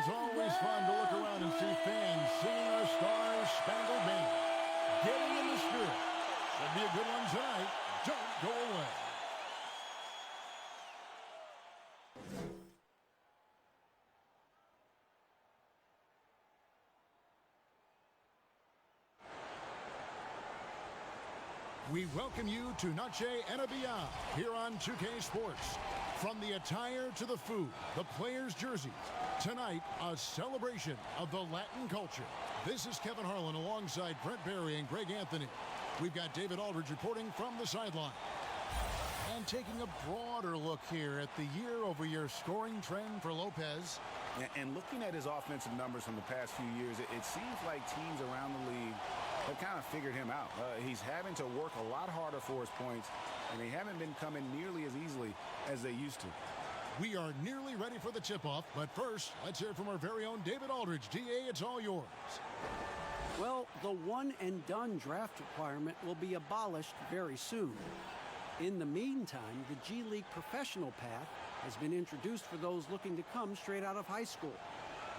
It's always fun to look around and see fans singing our Star-Spangled Banner. Getting in the spirit. Should be a good one tonight. Don't go away. We welcome you to Noche and Beyond here on 2K Sports. From the attire to the food, the players' jerseys. Tonight, a celebration of the Latin culture. This is Kevin Harlan alongside Brent Barry and Greg Anthony. We've got David Aldridge reporting from the sideline. And taking a broader look here at the year-over-year scoring trend for Lopez. And looking at his offensive numbers from the past few years, it seems like teams around the league have kind of figured him out. He's having to work a lot harder for his points, and they haven't been coming nearly as easily as they used to. We are nearly ready for the tip-off, but first, let's hear from our very own David Aldridge. DA, it's all yours. Well, the one-and-done draft requirement will be abolished very soon. In the meantime, the G League professional path has been introduced for those looking to come straight out of high school.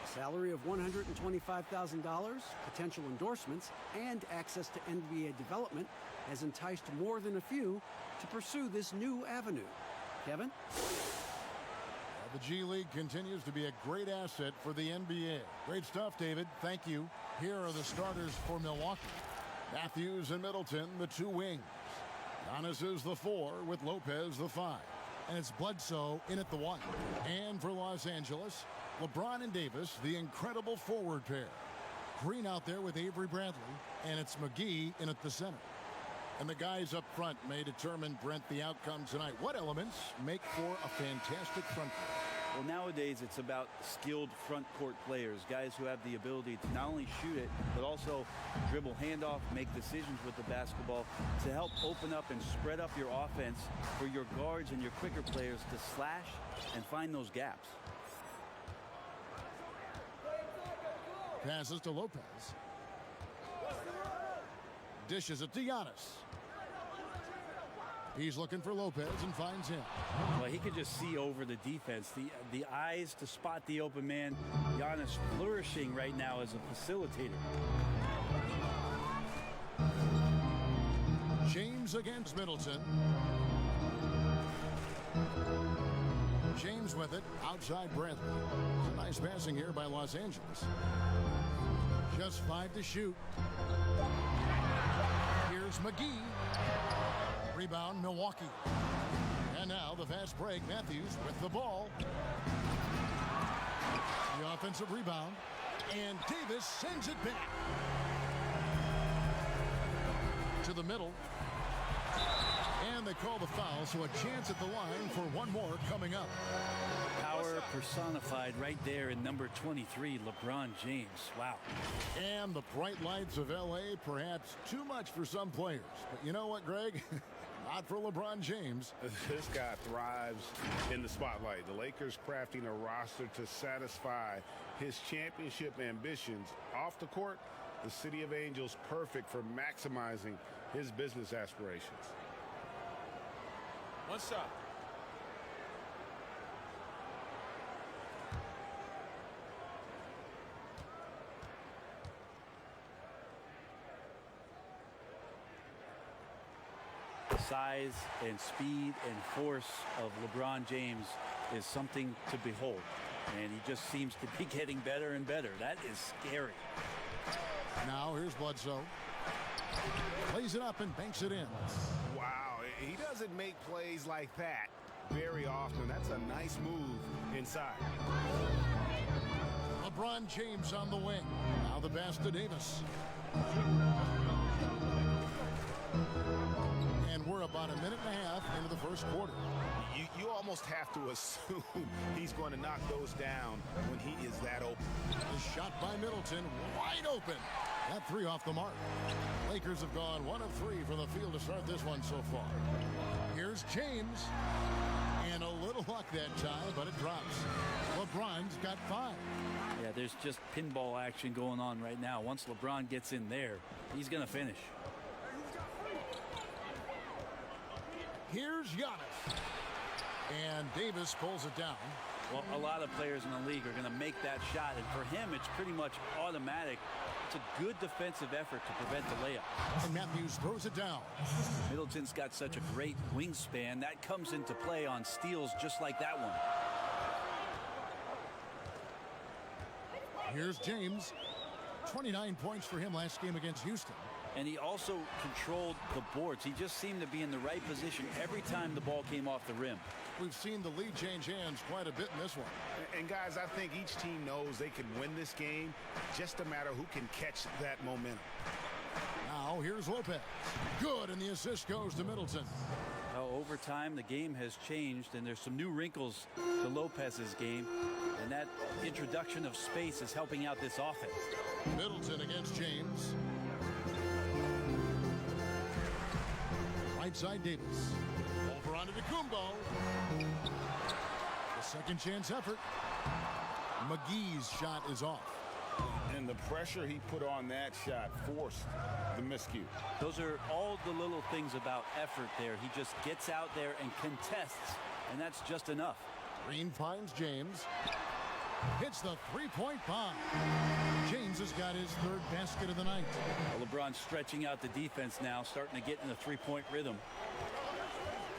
A salary of $125,000, potential endorsements, and access to NBA development has enticed more than a few to pursue this new avenue. Kevin? The G League continues to be a great asset for the NBA. Great stuff, David. Thank you. Here are the starters for Milwaukee. Matthews and Middleton, the two wings. Giannis is the 4 with Lopez the 5. And it's Bledsoe in at the 1. And for Los Angeles, LeBron and Davis, the incredible forward pair. Green out there with Avery Bradley, and it's McGee in at the center. And the guys up front may determine, Brent, the outcome tonight. What elements make for a fantastic front court? Well, nowadays it's about skilled front court players, guys who have the ability to not only shoot it, but also dribble handoff, make decisions with the basketball to help open up and spread up your offense for your guards and your quicker players to slash and find those gaps. Passes to Lopez. Dishes it to Giannis. He's looking for Lopez and finds him. Well, he could just see over the defense. The eyes to spot the open man. Giannis flourishing right now as a facilitator. James against Middleton. James with it, outside Bradley. Some nice passing here by Los Angeles. Just 5 to shoot. Here's McGee. Rebound, Milwaukee. And now the fast break. Matthews with the ball. The offensive rebound. And Davis sends it back. To the middle. And they call the foul, so a chance at the line for one more coming up. Power personified right there in number 23, LeBron James. Wow. And the bright lights of L.A., perhaps too much for some players. But you know what, Greg? Not for LeBron James. This guy thrives in the spotlight. The Lakers crafting a roster to satisfy his championship ambitions. Off the court, the City of Angels perfect for maximizing his business aspirations. One shot. Size and speed and force of LeBron James is something to behold. And he just seems to be getting better and better. That is scary. Now here's Bledsoe. Plays it up and banks it in. Wow, he doesn't make plays like that very often. That's a nice move inside. LeBron James on the wing. Now the pass to Davis. And we're about a minute and a half into the first quarter. You almost have to assume he's going to knock those down when he is that open. The shot by Middleton, wide open. That 3 off the mark. Lakers have gone 1 of 3 from the field to start this one so far. Here's James. And a little luck that time, but it drops. LeBron's got 5. Yeah, there's just pinball action going on right now. Once LeBron gets in there, he's going to finish. Here's Giannis. And Davis pulls it down. Well, a lot of players in the league are going to make that shot, and for him, it's pretty much automatic. It's a good defensive effort to prevent the layup. And Matthews throws it down. Middleton's got such a great wingspan. That comes into play on steals just like that one. Here's James. 29 points for him last game against Houston. And he also controlled the boards. He just seemed to be in the right position every time the ball came off the rim. We've seen the lead change hands quite a bit in this one. And guys, I think each team knows they can win this game. Just a matter who can catch that momentum. Now here's Lopez. Good, and the assist goes to Middleton. Well, over time, the game has changed, and there's some new wrinkles to Lopez's game. And that introduction of space is helping out this offense. Middleton against James. Right side Davis. Over onto Kumbo. The second chance effort. McGee's shot is off. And the pressure he put on that shot forced the miscue. Those are all the little things about effort there. He just gets out there and contests, and that's just enough. Green finds James. Hits the three-point bomb. James has got his third basket of the night. Well, LeBron's stretching out the defense now, starting to get in the three-point rhythm.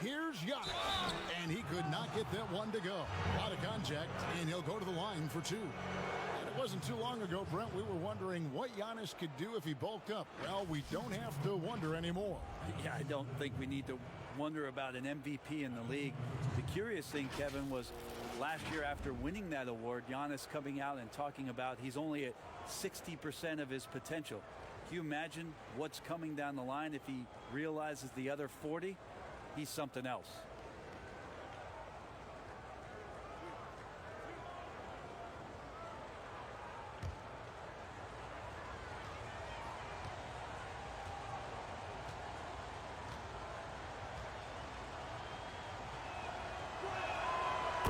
Here's Giannis, and he could not get that one to go. A lot of contact, and he'll go to the line for two. And it wasn't too long ago, Brent, we were wondering what Giannis could do if he bulked up. Well, we don't have to wonder anymore. Yeah, I don't think we need to wonder about an MVP in the league. The curious thing, Kevin, was last year after winning that award, Giannis coming out and talking about he's only at 60% of his potential. Can you imagine what's coming down the line if he realizes the other 40? He's something else.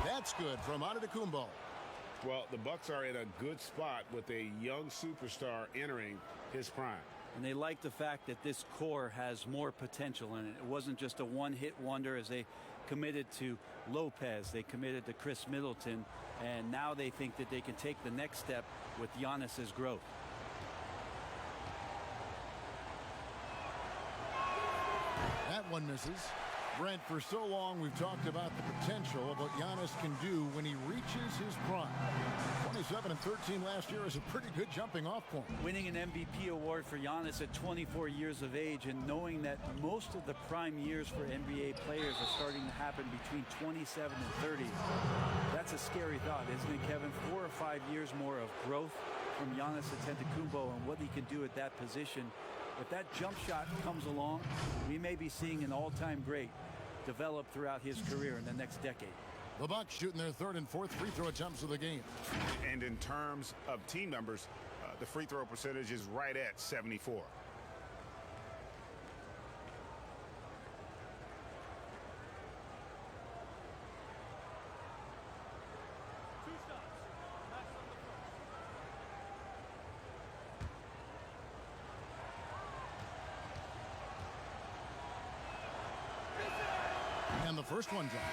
That's good from Antetokounmpo. Well, the Bucks are in a good spot with a young superstar entering his prime. And they like the fact that this core has more potential in it. It wasn't just a one-hit wonder as they committed to Lopez. They committed to Chris Middleton. And now they think that they can take the next step with Giannis's growth. That one misses. Brent, for so long we've talked about the potential of what Giannis can do when he reaches his prime. 27 and 13 last year is a pretty good jumping off point. Winning an MVP award for Giannis at 24 years of age, and knowing that most of the prime years for NBA players are starting to happen between 27 and 30. That's a scary thought, isn't it, Kevin? 4 or 5 years more of growth from Giannis Antetokounmpo and what he can do at that position. If that jump shot comes along, we may be seeing an all-time great develop throughout his career in the next decade. The Bucks shooting their third and fourth free throw attempts of the game. And in terms of team numbers, the free throw percentage is right at 74. And the first one drops.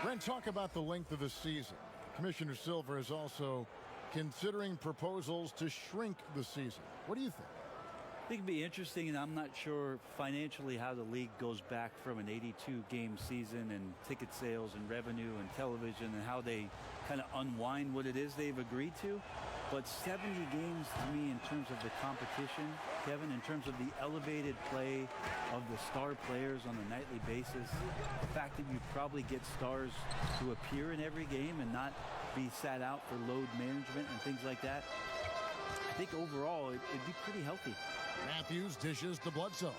Brent, talk about the length of the season. Commissioner Silver is also considering proposals to shrink the season. What do you think? I think it'd be interesting, and I'm not sure financially how the league goes back from an 82-game season and ticket sales and revenue and television and how they kind of unwind what it is they've agreed to. But 70 games to me in terms of the competition, Kevin, in terms of the elevated play of the star players on a nightly basis, the fact that you probably get stars to appear in every game and not be sat out for load management and things like that, I think overall it'd be pretty healthy. Matthews dishes to Bledsoe.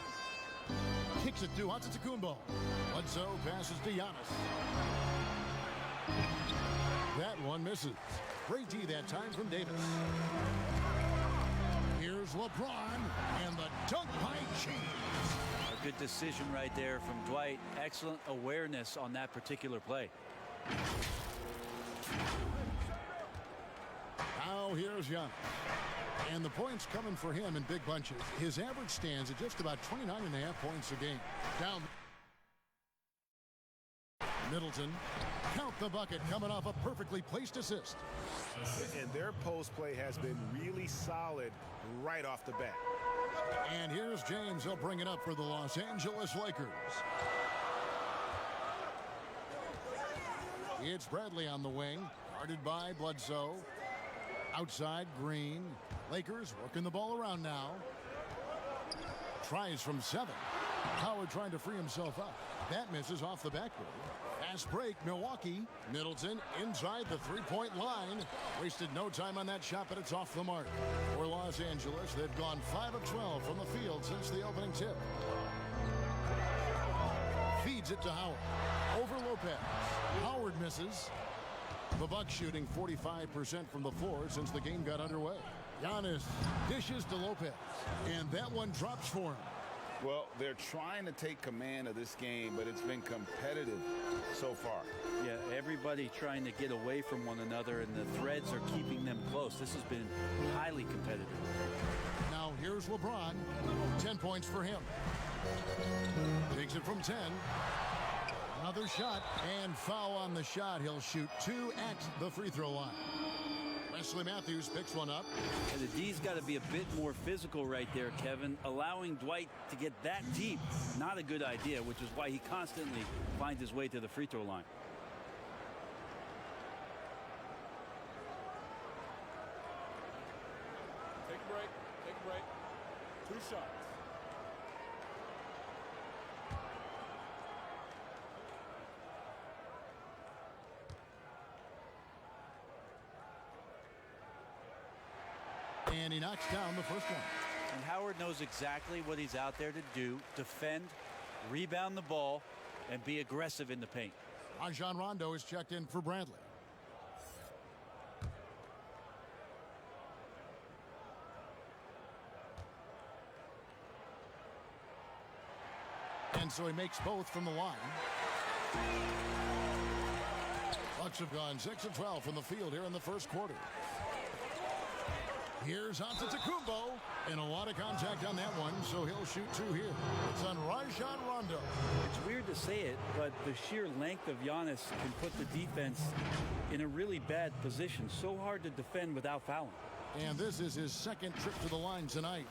Kicks it to Antetokounmpo. Bledsoe passes to Giannis. That one misses. Great D that time from Davis. Here's LeBron and the dunk by James. A good decision right there from Dwight. Excellent awareness on that particular play. Now here's Giannis. And the points coming for him in big bunches. His average stands at just about 29.5 points a game. Down. Middleton Count the bucket coming off a perfectly placed assist. And their post play has been really solid right off the bat. And here's James. He'll bring it up for the Los Angeles Lakers. It's Bradley on the wing, guarded by Bledsoe. Outside, Green. Lakers working the ball around now. Tries from 7. Howard trying to free himself up. That misses off the backboard. Fast break, Milwaukee. Middleton inside the three-point line. Wasted no time on that shot, but it's off the mark. For Los Angeles, they've gone 5 of 12 from the field since the opening tip. Feeds it to Howard. Over Lopez. Howard misses. The Bucks shooting 45% from the floor since the game got underway. Giannis dishes to Lopez, and that one drops for him. Well, they're trying to take command of this game, but it's been competitive so far. Yeah, everybody trying to get away from one another, and the threads are keeping them close. This has been highly competitive. Now here's LeBron. 10 points for him. Takes it from 10. Another shot, and foul on the shot. He'll shoot 2 at the free throw line. Wesley Matthews picks one up. And the D's got to be a bit more physical right there, Kevin. Allowing Dwight to get that deep, not a good idea, which is why he constantly finds his way to the free throw line. Take a break. Take a break. 2 shots. And he knocks down the first one. And Howard knows exactly what he's out there to do: defend, rebound the ball, and be aggressive in the paint. Rajon Rondo is checked in for Bradley. And so he makes both from the line. Bucks have gone 6 of 12 from the field here in the first quarter. Here's Antetokounmpo, and a lot of contact on that one, so he'll shoot 2 here. It's on Rajon Rondo. It's weird to say it, but the sheer length of Giannis can put the defense in a really bad position. So hard to defend without fouling. And this is his second trip to the line tonight.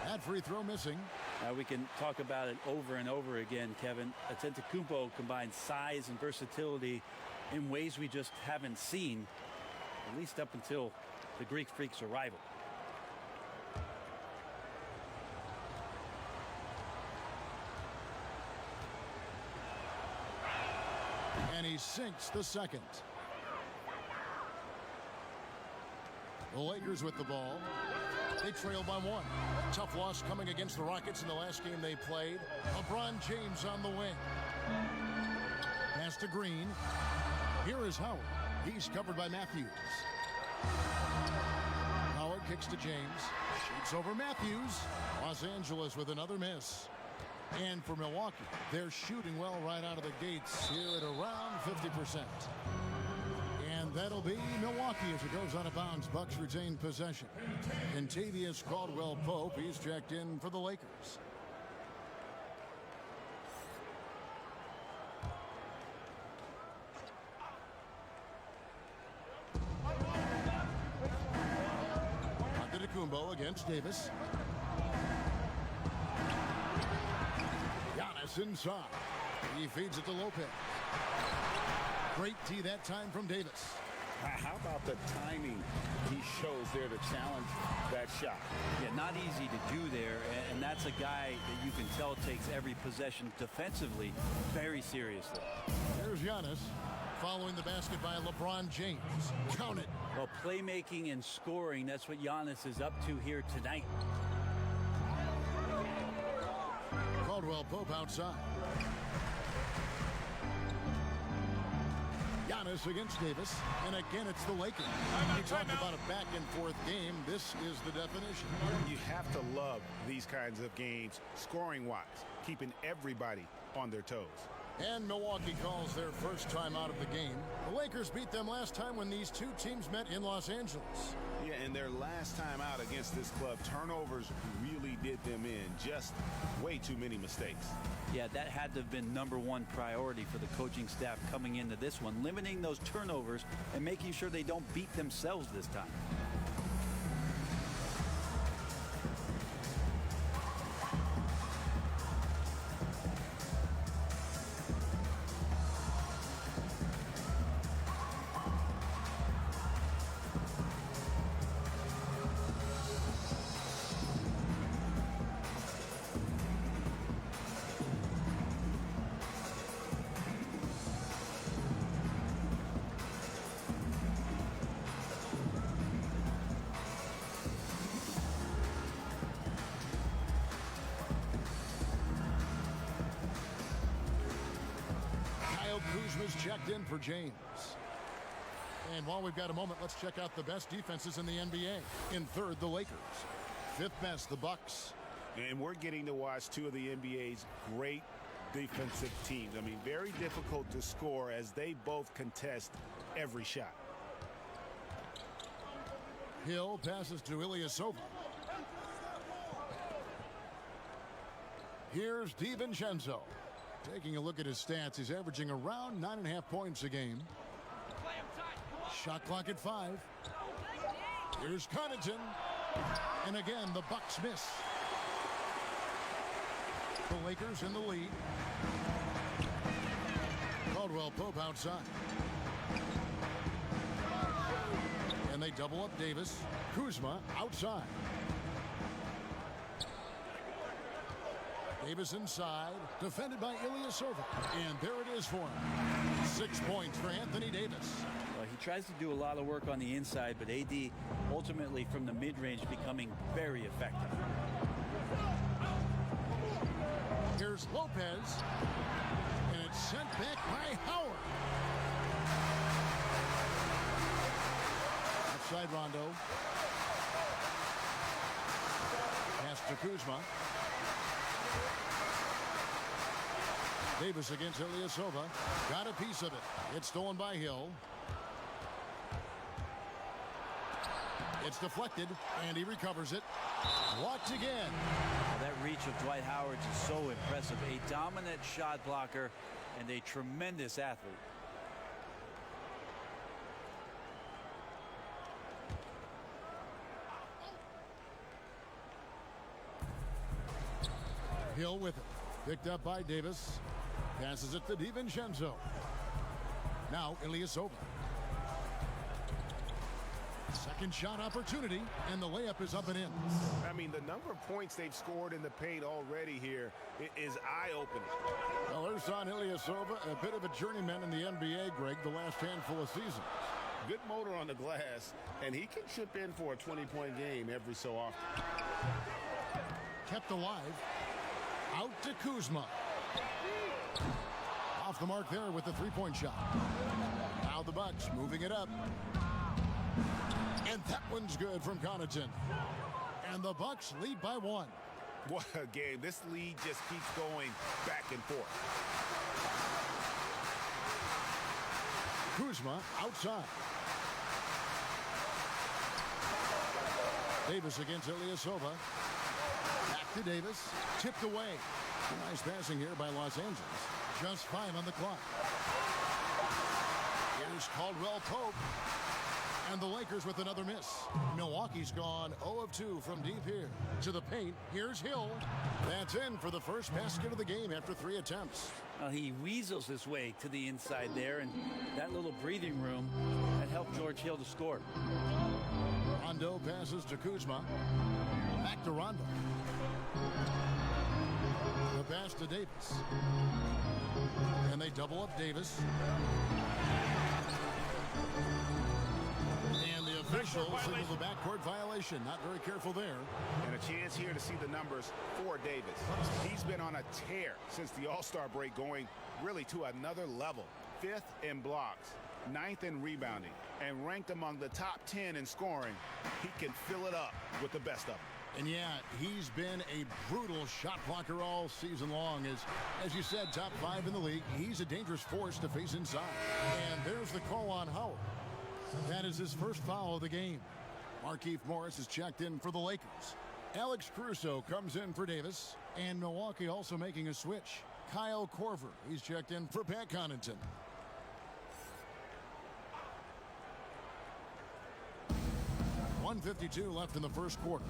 That free throw missing. Now we can talk about it over and over again, Kevin. Antetokounmpo combines size and versatility in ways we just haven't seen, at least up until the Greek Freak's arrival. And he sinks the second. The Lakers with the ball. They trail by 1. Tough loss coming against the Rockets in the last game they played. LeBron James on the wing. Pass to Green. Here is Howard. He's covered by Matthews. Howard kicks to James. Shoots over Matthews. Los Angeles with another miss. And for Milwaukee, they're shooting well right out of the gates here at around 50%. And that'll be Milwaukee as it goes out of bounds. Bucks retain possession. Kentavious Caldwell-Pope, he's checked in for the Lakers. Antetokounmpo against Davis. Giannis inside. He feeds it to Lopez. Great D that time from Davis. How about the timing he shows there to challenge that shot? Yeah, not easy to do there, and that's a guy that you can tell takes every possession defensively very seriously. Here's Giannis following the basket by LeBron James. Count it. Well, playmaking and scoring, that's what Giannis is up to here tonight. Caldwell-Pope outside. Giannis against Davis. And again, it's the Lakers. You talk about a back-and-forth game. This is the definition. You have to love these kinds of games, scoring-wise, keeping everybody on their toes. And Milwaukee calls their first time out of the game. The Lakers beat them last time when these two teams met in Los Angeles. Yeah, and their last time out against this club, turnovers really did them in. Just way too many mistakes. Yeah, that had to have been #1 priority for the coaching staff coming into this one, limiting those turnovers and making sure they don't beat themselves this time. Kuzma's checked in for James. And while we've got a moment, let's check out the best defenses in the NBA. In third, the Lakers. Fifth best, the Bucks. And we're getting to watch two of the NBA's great defensive teams. I mean, very difficult to score as they both contest every shot. Hill passes to Ilyasova. Here's DiVincenzo. Taking a look at his stats, he's averaging around 9.5 points a game. Shot clock at 5. Here's Connaughton. And again, the Bucks miss. The Lakers in the lead. Caldwell Pope outside. And they double up Davis. Kuzma outside. Davis inside, defended by Ilyasova. And there it is for him. 6 points for Anthony Davis. Well, he tries to do a lot of work on the inside, but AD ultimately from the mid-range becoming very effective. Here's Lopez. And it's sent back by Howard. Outside Rondo. Pass to Kuzma. Davis against Ilyasova. Got a piece of it. It's stolen by Hill. It's deflected, and he recovers it. Blocked again. That reach of Dwight Howard is so impressive. A dominant shot blocker and a tremendous athlete. Hill with it. Picked up by Davis. Passes it to DiVincenzo. Now Ilyasova. Second shot opportunity, and the layup is up and in. I mean, the number of points they've scored in the paint already here is eye-opening. Well, there's on Ilyasova, a bit of a journeyman in the NBA, Greg, the last handful of seasons. Good motor on the glass, and he can chip in for a 20-point game every so often. Kept alive. Out to Kuzma. Off the mark there with the three-point shot. Now the Bucks moving it up. And that one's good from Connaughton. And the Bucks lead by 1. What a game. This lead just keeps going back and forth. Kuzma outside. Davis against Ilyasova. Back to Davis. Tipped away. Nice passing here by Los Angeles. Just 5 on the clock. Here's Caldwell Pope. And the Lakers with another miss. Milwaukee's gone 0 of 2 from deep here. To the paint. Here's Hill. That's in for the first basket of the game after 3 attempts. He weasels his way to the inside there, and that little breathing room that helped George Hill to score. Rondo passes to Kuzma. Back to Rondo. The pass to Davis. And they double up Davis. And the official signals the backcourt violation. Not very careful there. And a chance here to see the numbers for Davis. He's been on a tear since the All-Star break, going really to another level. 5th in blocks. 9th in rebounding, and ranked among the top 10 in scoring. He can fill it up with the best of them. And yeah, he's been a brutal shot blocker all season long. As you said, top 5 in the league. He's a dangerous force to face inside. And there's the call on Howard. That is his first foul of the game. Markieff Morris is checked in for the Lakers. Alex Caruso comes in for Davis. And Milwaukee also making a switch. Kyle Korver, he's checked in for Pat Connaughton. .152 left in the first quarter.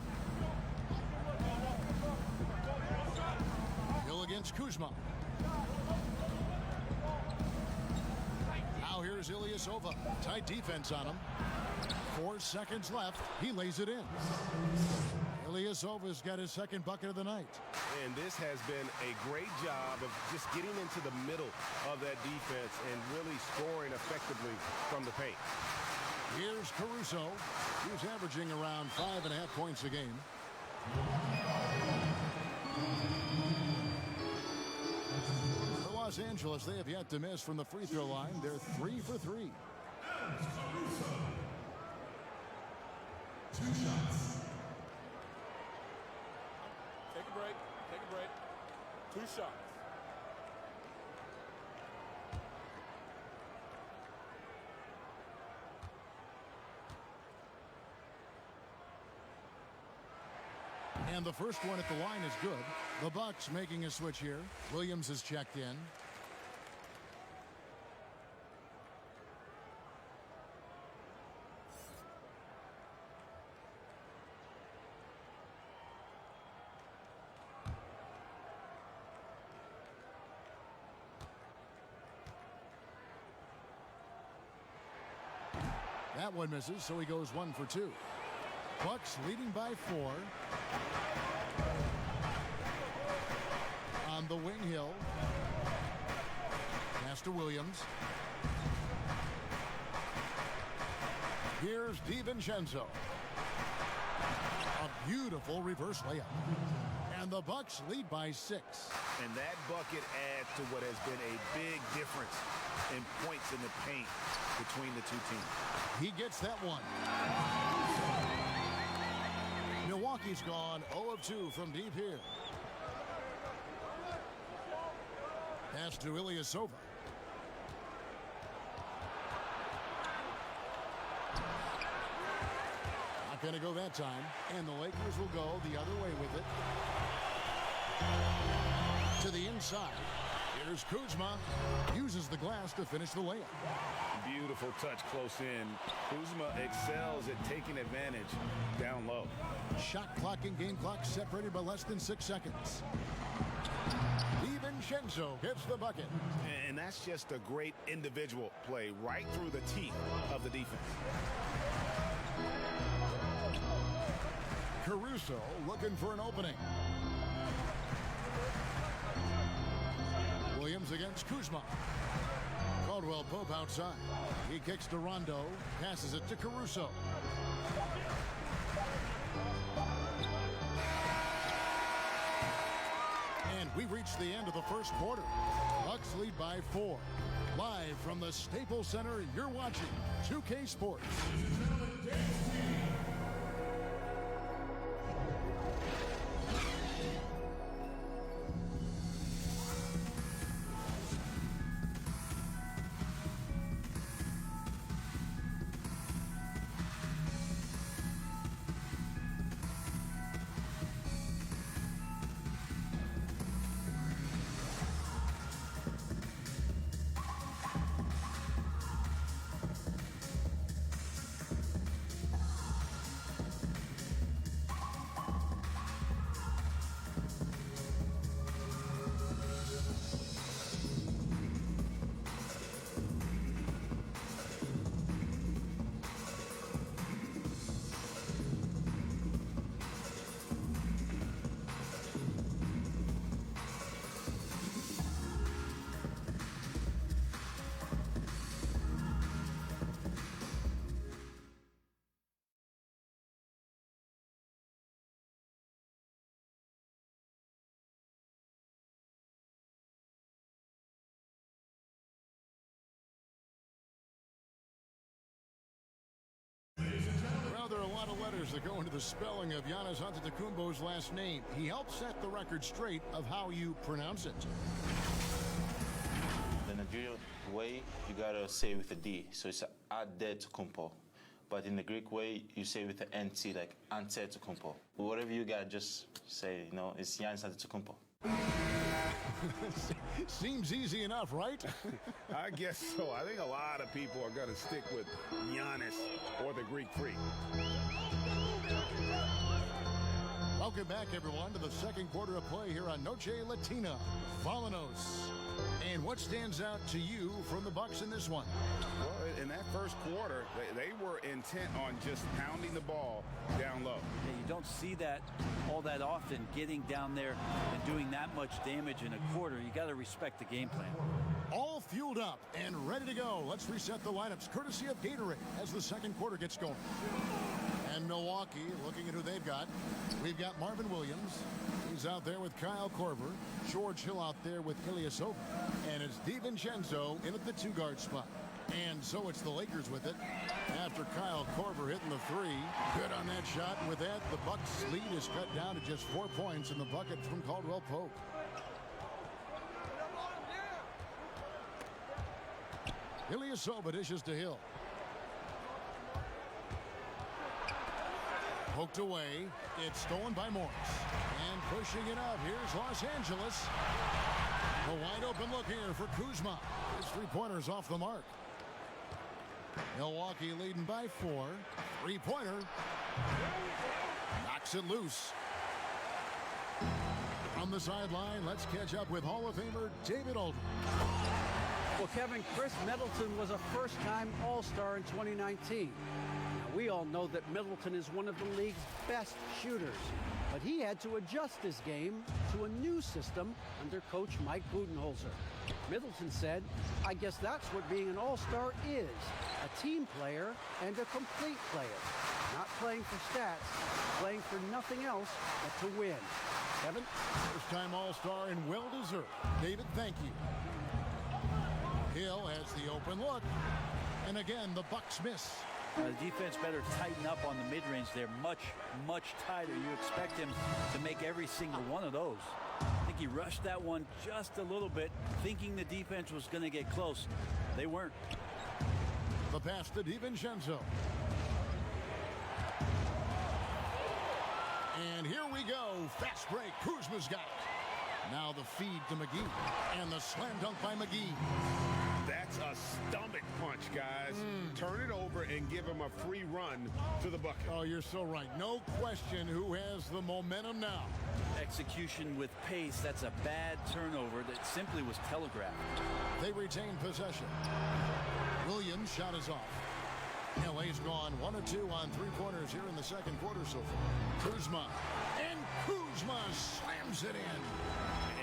Hill against Kuzma. Now here's Ilyasova. Tight defense on him. 4 seconds left. He lays it in. Ilyasova's got his second bucket of the night. And this has been a great job of just getting into the middle of that defense and really scoring effectively from the paint. Here's Caruso. He's averaging around 5.5 points a game. For Los Angeles, they have yet to miss from the free throw line. They're 3 for 3. 2 shots. Take a break. Take a break. 2 shots. And the first one at the line is good. The Bucks making a switch here. Williams is checked in. That one misses, so he goes 1 for 2. Bucks leading by 4. On the wing, Hill. Pass to Williams. Here's DiVincenzo. A beautiful reverse layup. And the Bucks lead by 6. And that bucket adds to what has been a big difference in points in the paint between the two teams. He gets that one. Milwaukee's gone 0 of 2 from deep here. Pass to Ilyasova. Not going to go that time. And the Lakers will go the other way with it. To the inside. Here's Kuzma. Uses the glass to finish the layup. Beautiful touch close in. Kuzma excels at taking advantage down low. Shot clock and game clock separated by less than 6 seconds. DiVincenzo gets the bucket. And that's just a great individual play right through the teeth of the defense. Caruso looking for an opening. Williams against Kuzma. Caldwell Pope outside. He kicks to Rondo. Passes it to Caruso. And we reach the end of the first quarter. Bucks lead by 4. Live from the Staples Center, you're watching 2K Sports. are a lot of letters that go into the spelling of Giannis Antetokounmpo's last name. He helped set the record straight of how you pronounce it. The Nigerian way, you gotta say with a D, so it's Antetokounmpo. But in the Greek way, you say with the NT, like Antetokounmpo. Whatever you gotta just say, it's Giannis Antetokounmpo. Seems easy enough, right? I guess so. I think a lot of people are going to stick with Giannis or the Greek Freak. Welcome back, everyone, to the second quarter of play here on Noche Latina. Vámonos. And what stands out to you from the Bucks in this one? Well, in that first quarter, they were intent on just pounding the ball down low. Yeah, you don't see that all that often, getting down there and doing that much damage in a quarter. You got to respect the game plan. All fueled up and ready to go. Let's reset the lineups, courtesy of Gatorade, as the second quarter gets going. And Milwaukee, looking at who they've got. We've got Marvin Williams. He's out there with Kyle Korver. George Hill out there with Ilyasova. And it's DiVincenzo in at the two-guard spot. And so it's the Lakers with it. After Kyle Korver hitting the three. Good on that shot. And with that, the Bucks' lead is cut down to just 4 points in the bucket from Caldwell Pope. Ilyasova dishes to Hill. Poked away. It's stolen by Morris. And pushing it up. Here's Los Angeles. A wide open look here for Kuzma. His three-pointer's off the mark. Milwaukee leading by 4. Three-pointer. Knocks it loose. From the sideline, let's catch up with Hall of Famer David Aldridge. Well, Kevin, Chris Middleton was a first-time All-Star in 2019. Now, we all know that Middleton is one of the league's best shooters, but he had to adjust his game to a new system under coach Mike Budenholzer. Middleton said, "I guess that's what being an All-Star is, a team player and a complete player. Not playing for stats, playing for nothing else but to win." Kevin? First-time All-Star and well-deserved. David, thank you. Hill has the open look. And again, the Bucks miss. The defense better tighten up on the mid-range. They're much, much tighter. You expect him to make every single one of those. I think he rushed that one just a little bit, thinking the defense was going to get close. They weren't. The pass to DiVincenzo. And here we go. Fast break. Kuzma's got it. Now the feed to McGee. And the slam dunk by McGee. That's a stomach punch, guys. Turn it over and give him a free run to the bucket. Oh, you're so right. No question who has the momentum now. Execution with pace. That's a bad turnover that simply was telegraphed. They retain possession. Williams' shot is off. LA's gone 1 of 2 on three-pointers here in the second quarter so far. Kuzma. And Kuzma slams it in.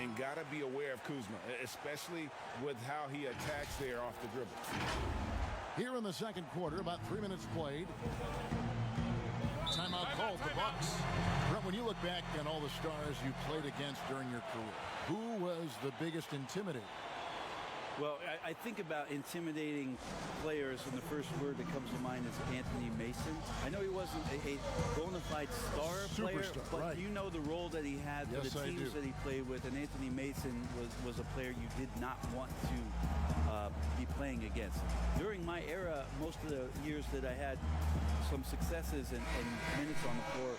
And got to be aware of Kuzma, especially with how he attacks there off the dribble. Here in the second quarter, about 3 minutes played. Timeout called the Bucks. Brett, when you look back on all the stars you played against during your career, who was the biggest intimidator? Well, I think about intimidating players, and the first word that comes to mind is Anthony Mason. I know he wasn't a bona fide star player, but right. You know the role that he had for the teams that he played with, and Anthony Mason was a player you did not want to be playing against. During my era, most of the years that I had some successes and minutes on the floor,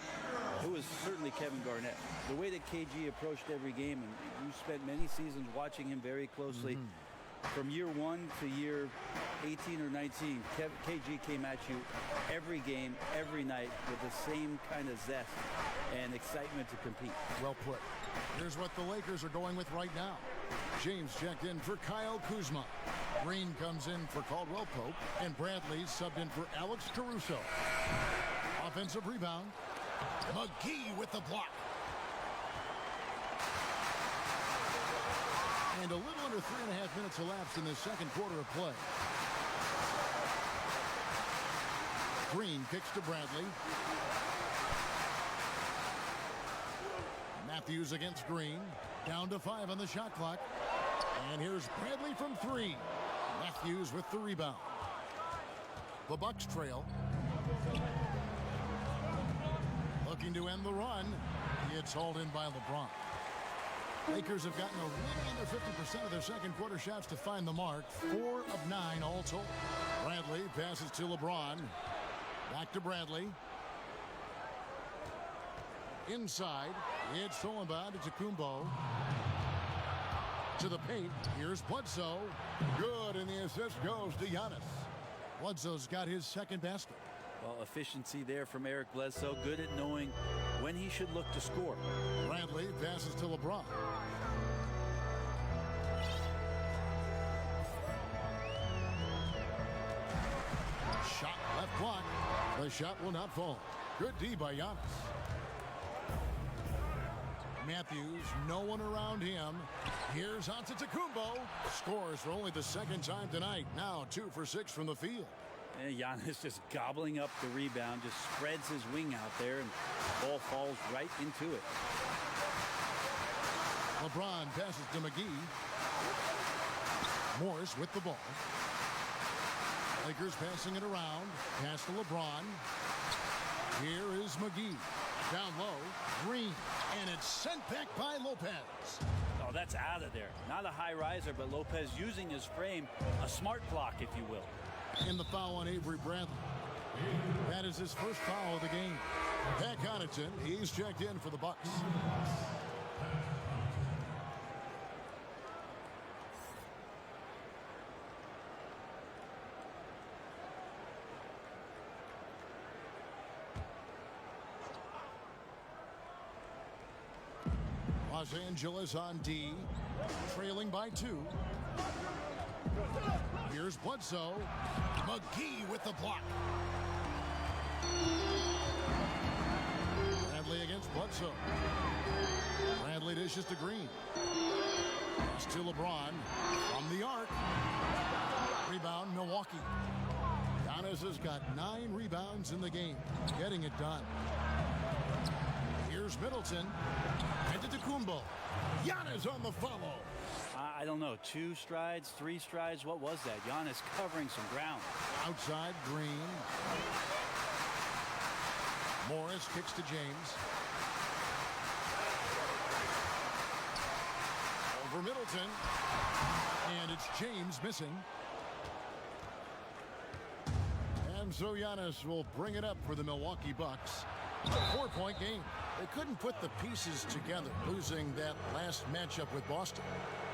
it was certainly Kevin Garnett. The way that KG approached every game, and you spent many seasons watching him very closely, from year 1 to year 18 or 19, KG came at you every game, every night with the same kind of zest and excitement to compete. Well put. Here's what the Lakers are going with right now. James checked in for Kyle Kuzma. Green comes in for Caldwell Pope. And Bradley subbed in for Alex Caruso. Offensive rebound. McGee with the block. And a little under 3.5 minutes elapsed in the second quarter of play. Green kicks to Bradley. Matthews against Green. Down to 5 on the shot clock. And here's Bradley from 3. Matthews with the rebound. The Bucks trail. looking to end the run. It's hauled in by LeBron. Lakers have gotten a little under 50% of their second quarter shots to find the mark. 4 of 9 all told. Bradley passes to LeBron. Back to Bradley. Inside. It's stolen by Antetokounmpo. To the paint. Here's Bledsoe. Good, and the assist goes to Giannis. Bledsoe's got his second basket. Well, efficiency there from Eric Bledsoe. Good at knowing when he should look to score. Bradley passes to LeBron. Shot left block. The shot will not fall. Good D by Giannis. Matthews, no one around him. Here's Antetokounmpo. Scores for only the second time tonight. Now 2 for 6 from the field. And Giannis just gobbling up the rebound, just spreads his wing out there, and the ball falls right into it. LeBron passes to McGee. Morris with the ball. Lakers passing it around. Pass to LeBron. Here is McGee. Down low. Green. And it's sent back by Lopez. Oh, that's out of there. Not a high riser, but Lopez using his frame. A smart block, if you will. And the foul on Avery Bradley. That is his first foul of the game. Pat Connaughton, he's checked in for the Bucks. Los Angeles on D, trailing by 2. Here's Bledsoe. McGee with the block. Bradley against Bledsoe. Bradley dishes to Green. Pass to LeBron. From the arc. Rebound, Milwaukee. Giannis has got 9 rebounds in the game. Getting it done. Here's Middleton. Antetokounmpo. Giannis on the follow. I don't know, 2 strides, 3 strides. What was that? Giannis covering some ground. Outside, Green. Morris kicks to James. Over Middleton. And it's James missing. And so Giannis will bring it up for the Milwaukee Bucks. A 4-point game. They couldn't put the pieces together, losing that last matchup with Boston.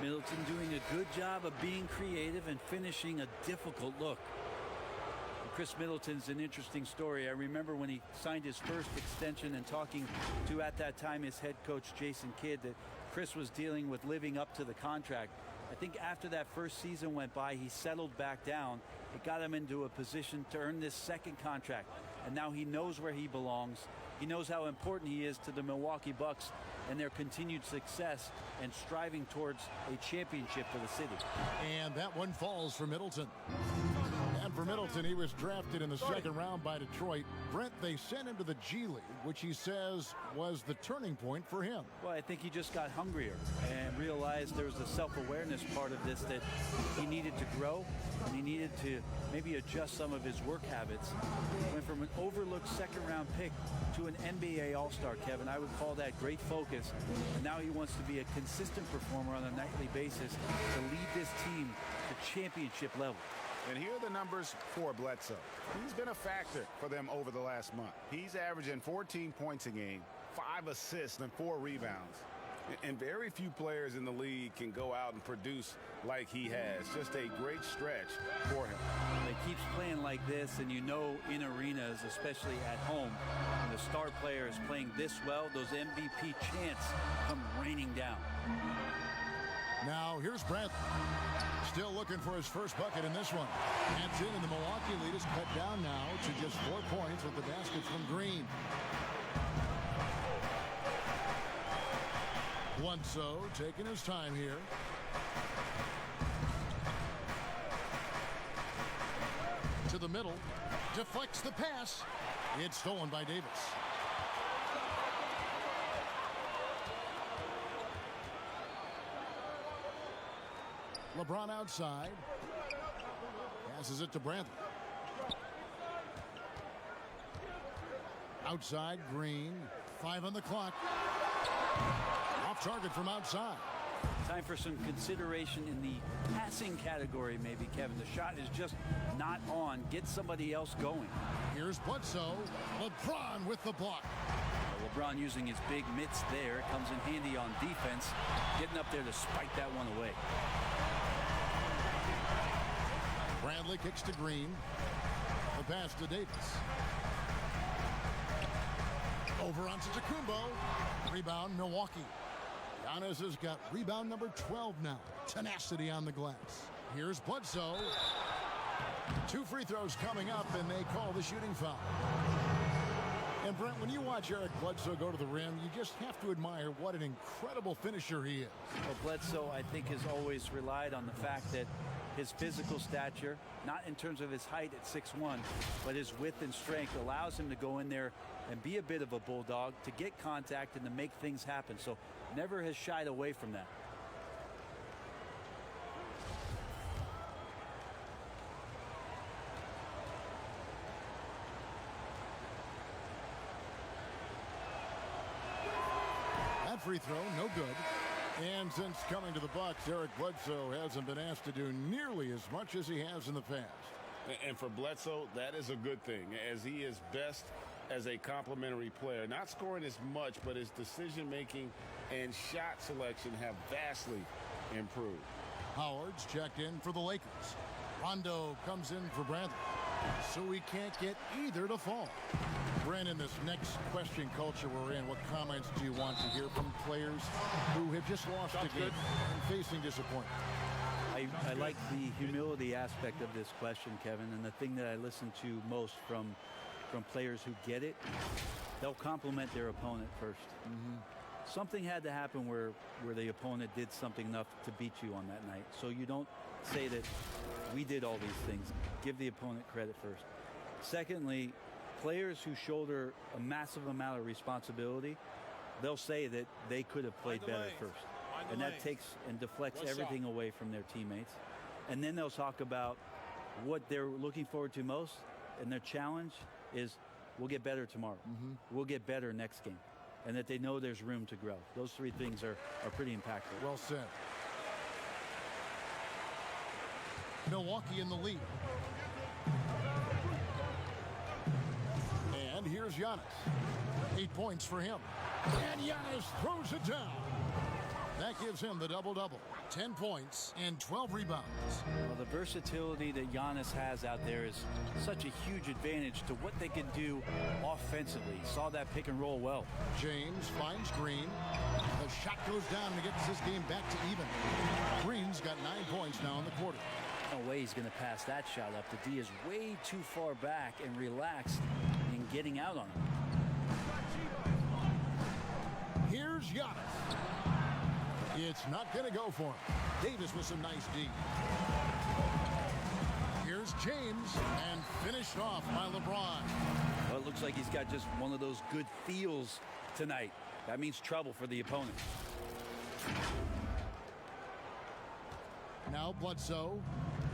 Middleton doing a good job of being creative and finishing a difficult look. Chris Middleton's an interesting story. I remember when he signed his first extension and talking to, at that time, his head coach, Jason Kidd, that Chris was dealing with living up to the contract. I think after that first season went by, he settled back down. It got him into a position to earn this second contract. And now he knows where he belongs. He knows how important he is to the Milwaukee Bucks and their continued success and striving towards a championship for the city. And that one falls for Middleton. And for Middleton, he was drafted in the second round by Detroit. Brent, they sent him to the G League, which he says was the turning point for him. Well, I think he just got hungrier and realized there was a self-awareness part of this that he needed to grow and he needed to maybe adjust some of his work habits. Went from an overlooked second-round pick to an NBA All-Star, Kevin. I would call that great focus. And now he wants to be a consistent performer on a nightly basis to lead this team to championship level. And here are the numbers for Bledsoe. He's been a factor for them over the last month. He's averaging 14 points a game, 5 assists, and 4 rebounds. And very few players in the league can go out and produce like he has. Just a great stretch for him. He keeps playing like this, and you know in arenas, especially at home, when the star player is playing this well, those MVP chants come raining down. Now here's Bradley. Still looking for his first bucket in this one. That's in, and the Milwaukee lead is cut down now to just 4 points with the basket from Green. Bledsoe taking his time here. To the middle. Deflects the pass. It's stolen by Davis. LeBron outside. Passes it to Bradley. Outside, Green. 5 on the clock. Off target from outside. Time for some consideration in the passing category, maybe, Kevin. The shot is just not on. Get somebody else going. Here's Bledsoe. LeBron with the block. LeBron using his big mitts there. Comes in handy on defense. Getting up there to spike that one away. Bradley kicks to Green. The pass to Davis. Over onto Tacumbo. Rebound, Milwaukee. Giannis has got rebound number 12 now. Tenacity on the glass. Here's Bledsoe. 2 free throws coming up, and they call the shooting foul. And Brent, when you watch Eric Bledsoe go to the rim, you just have to admire what an incredible finisher he is. Well, Bledsoe, I think, has always relied on the fact that his physical stature, not in terms of his height at 6'1", but his width and strength allows him to go in there and be a bit of a bulldog, to get contact and to make things happen. So never has shied away from that. That free throw, no good. And since coming to the Bucks, Eric Bledsoe hasn't been asked to do nearly as much as he has in the past. And for Bledsoe, that is a good thing, as he is best as a complementary player. Not scoring as much, but his decision-making and shot selection have vastly improved. Howard's checked in for the Lakers. Rondo comes in for Bradley. So we can't get either to fall. Brandon, this next question culture we're in, what comments do you want to hear from players who have just lost a game and facing disappointment? I like the humility aspect of this question, Kevin, and the thing that I listen to most from players who get it, they'll compliment their opponent first. Something had to happen where the opponent did something enough to beat you on that night. So you don't say that we did all these things. Give the opponent credit first. Secondly, players who shoulder a massive amount of responsibility, they'll say that they could have played better first. And that takes and deflects everything away from their teammates. And then they'll talk about what they're looking forward to most, and their challenge is, we'll get better tomorrow. We'll get better next game. And that they know there's room to grow. Those 3 things are pretty impactful. Well said. Milwaukee in the lead. And here's Giannis. 8 points for him. And Giannis throws it down. That gives him the double-double. 10 points and 12 rebounds. Well, the versatility that Giannis has out there is such a huge advantage to what they can do offensively. Saw that pick and roll well. James finds Green. The shot goes down and gets this game back to even. Green's got 9 points now in the quarter. No way he's going to pass that shot up. The D is way too far back and relaxed in getting out on him. Here's Giannis. It's not going to go for him. Davis with some nice D. Here's James, and finished off by LeBron. Well, it looks like he's got just one of those good feels tonight. That means trouble for the opponent. Now Bledsoe.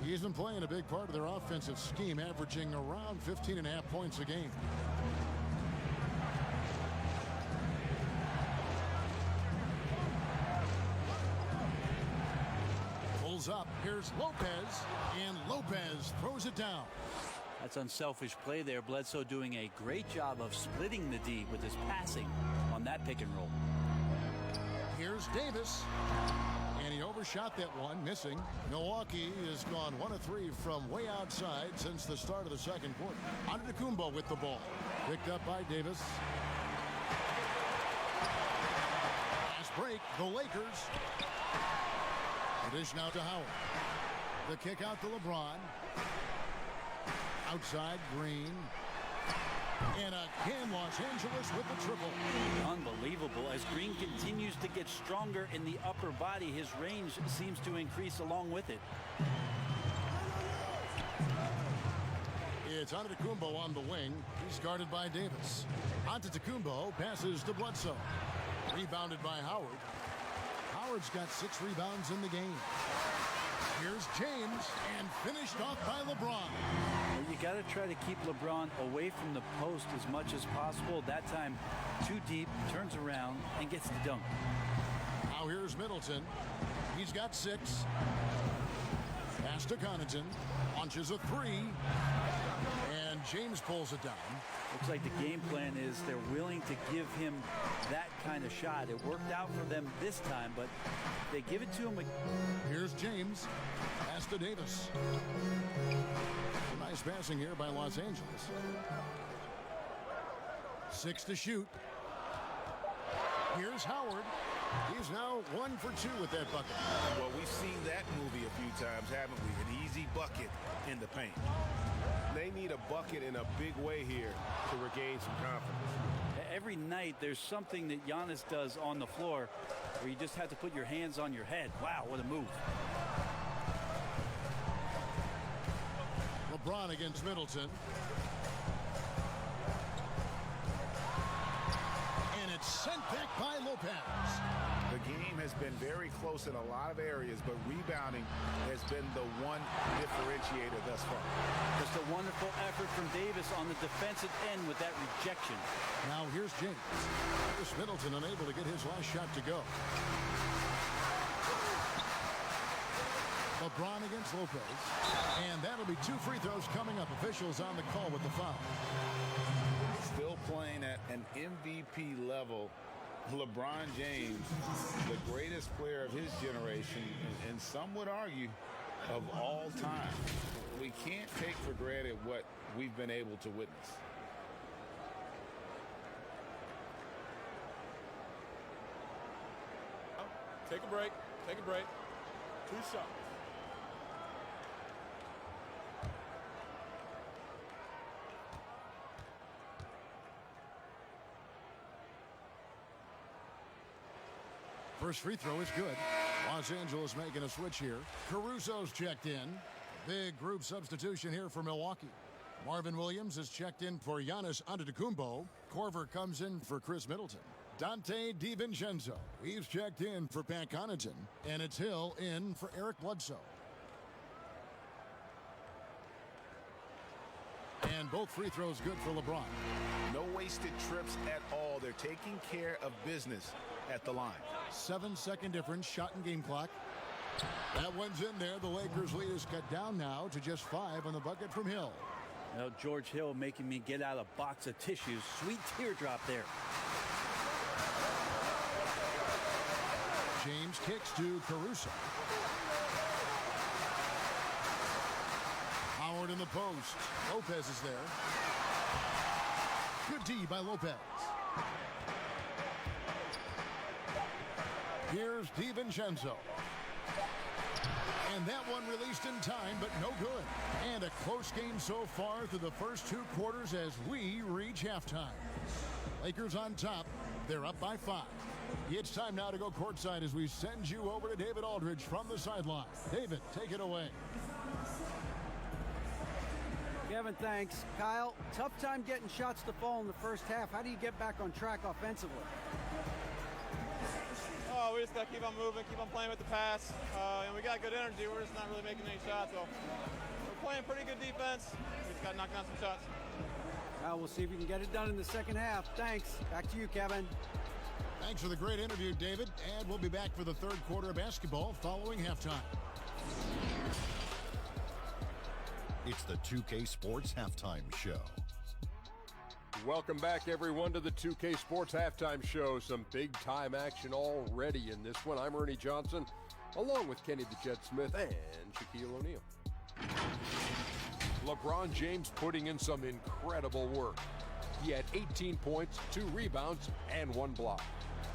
He's been playing a big part of their offensive scheme, averaging around 15.5 points a game. Pulls up. Here's Lopez, and Lopez throws it down. That's unselfish play there. Bledsoe doing a great job of splitting the D with his passing on that pick and roll. Here's Davis. And he overshot that one, missing. Milwaukee has gone 1 of 3 from way outside since the start of the second quarter. Antetokounmpo with the ball. Picked up by Davis. Fast break, the Lakers. The dish now to Howard. The kick out to LeBron. Outside, Green. And again, Los Angeles with the triple. Unbelievable. As Green continues to get stronger in the upper body, his range seems to increase along with it. It's Antetokounmpo on the wing. He's guarded by Davis. Antetokounmpo passes to Bledsoe. Rebounded by Howard. Howard's got 6 rebounds in the game. Here's James, and finished off by LeBron. You got to try to keep LeBron away from the post as much as possible. That time, too deep, turns around, and gets the dunk. Now here's Middleton. He's got 6. Pass to Connaughton. Launches a 3. And James pulls it down. Looks like the game plan is they're willing to give him that kind of shot. It worked out for them this time, but they give it to him. Here's James. Pass to Davis. Nice passing here by Los Angeles. 6 to shoot. Here's Howard. He's now 1 for 2 with that bucket. Well, we've seen that movie a few times, haven't we? An easy bucket in the paint. They need a bucket in a big way here to regain some confidence. Every night there's something that Giannis does on the floor where you just have to put your hands on your head. Wow, what a move. LeBron against Middleton. And it's sent back by Lopez. The game has been very close in a lot of areas, but rebounding has been the one differentiator thus far. Just a wonderful effort from Davis on the defensive end with that rejection. Now here's James. Chris Middleton unable to get his last shot to go. LeBron against Lopez. And that'll be 2 free throws coming up. Officials on the call with the foul. Still playing at an MVP level. LeBron James, the greatest player of his generation, and some would argue of all time. We can't take for granted what we've been able to witness. Take a break. Take a break. 2 shots. First free throw is good. Los Angeles making a switch here. Caruso's checked in. Big group substitution here for Milwaukee. Marvin Williams is checked in for Giannis Antetokounmpo. Korver comes in for Chris Middleton. Dante DiVincenzo, he's checked in for Pat Connaughton. And it's Hill in for Eric Bledsoe. And both free throws good for LeBron. No wasted trips at all. They're taking care of business at the line. 7-second difference, shot and game clock. That one's in there. The Lakers lead is cut down now to just 5 on the bucket from Hill. Now George Hill making me get out a box of tissues. Sweet teardrop there. James kicks to Caruso. Howard in the post. Lopez is there. Good D by Lopez. Here's DiVincenzo. And that one released in time, but no good. And a close game so far through the first 2 quarters as we reach halftime. Lakers on top. They're up by 5. It's time now to go courtside as we send you over to David Aldridge from the sideline. David, take it away. Kevin, thanks. Kyle, tough time getting shots to fall in the first half. How do you get back on track offensively? Oh, we just got to keep on moving, keep on playing with the pass. And we got good energy. We're just not really making any shots. So we're playing pretty good defense. We just got to knock down some shots. Well, we'll see if we can get it done in the second half. Thanks. Back to you, Kevin. Thanks for the great interview, David. And we'll be back for the third quarter of basketball following halftime. It's the 2K Sports Halftime Show. Welcome back, everyone, to the 2K Sports Halftime Show. Some big-time action already in this one. I'm Ernie Johnson, along with Kenny the Jet Smith and Shaquille O'Neal. LeBron James putting in some incredible work. He had 18 points, 2 rebounds, and 1 block.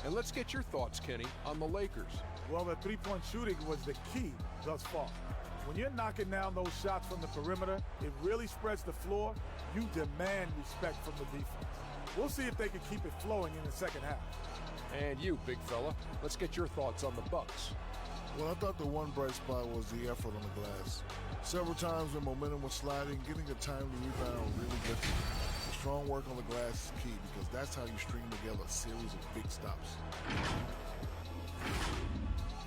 And let's get your thoughts, Kenny, on the Lakers. Well, the three-point shooting was the key thus far. When you're knocking down those shots from the perimeter, it really spreads the floor. You demand respect from the defense. We'll see if they can keep it flowing in the second half. And you, big fella, let's get your thoughts on the Bucks. Well, I thought the one bright spot was the effort on the glass. Several times when momentum was sliding, getting a timely rebound really good. The strong work on the glass is key because that's how you string together a series of big stops.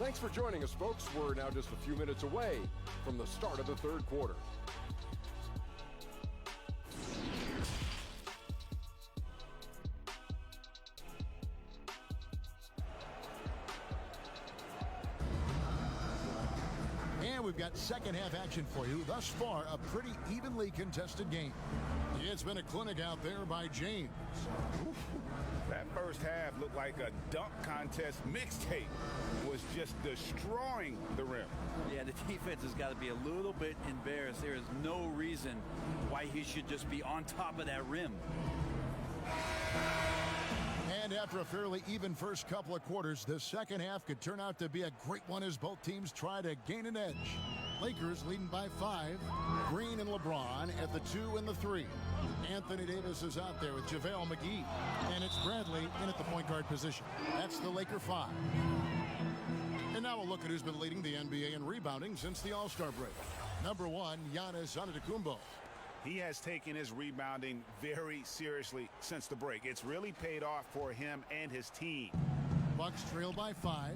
Thanks for joining us, folks. We're now just a few minutes away from the start of the third quarter. And we've got second half action for you. Thus far, a pretty evenly contested game. It's been a clinic out there by James. That first half looked like a dunk contest mixtape. Was just destroying the rim. Yeah, the defense has got to be a little bit embarrassed. There is no reason why he should just be on top of that rim. And after a fairly even first couple of quarters, the second half could turn out to be a great one as both teams try to gain an edge. Lakers leading by 5. Green and LeBron at the 2 and the 3. Anthony Davis is out there with JaVale McGee. And it's Bradley in at the point guard position. That's the Laker 5. And now we'll look at who's been leading the NBA in rebounding since the All-Star break. Number 1, Giannis Antetokounmpo. He has taken his rebounding very seriously since the break. It's really paid off for him and his team. Bucks trail by 5.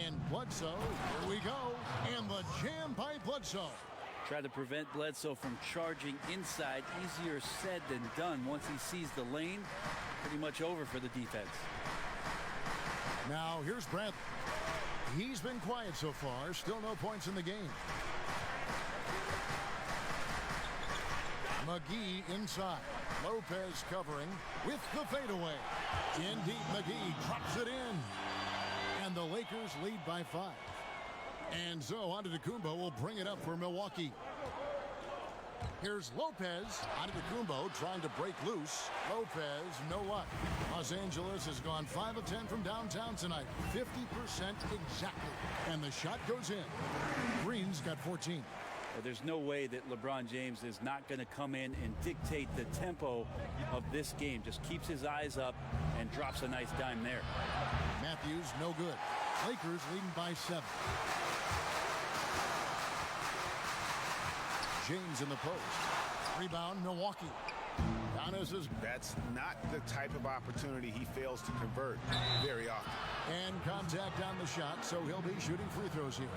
And Bledsoe, here we go. And the jam by Bledsoe. Try to prevent Bledsoe from charging inside. Easier said than done. Once he sees the lane, pretty much over for the defense. Now here's Bradley. He's been quiet so far. Still no points in the game. McGee inside. Lopez covering with the fadeaway. In deep, McGee drops it in. And the Lakers lead by 5. And so Antetokounmpo will bring it up for Milwaukee. Here's Lopez. Antetokounmpo trying to break loose. Lopez, no luck. Los Angeles has gone 5 of 10 from downtown tonight. 50% exactly. And the shot goes in. Green's got 14. Well, there's no way that LeBron James is not going to come in and dictate the tempo of this game. Just keeps his eyes up and drops a nice dime there. Matthews, no good. Lakers leading by 7. James in the post. Rebound, Milwaukee. Giannis is... That's not the type of opportunity he fails to convert very often. And contact on the shot, so he'll be shooting free throws here.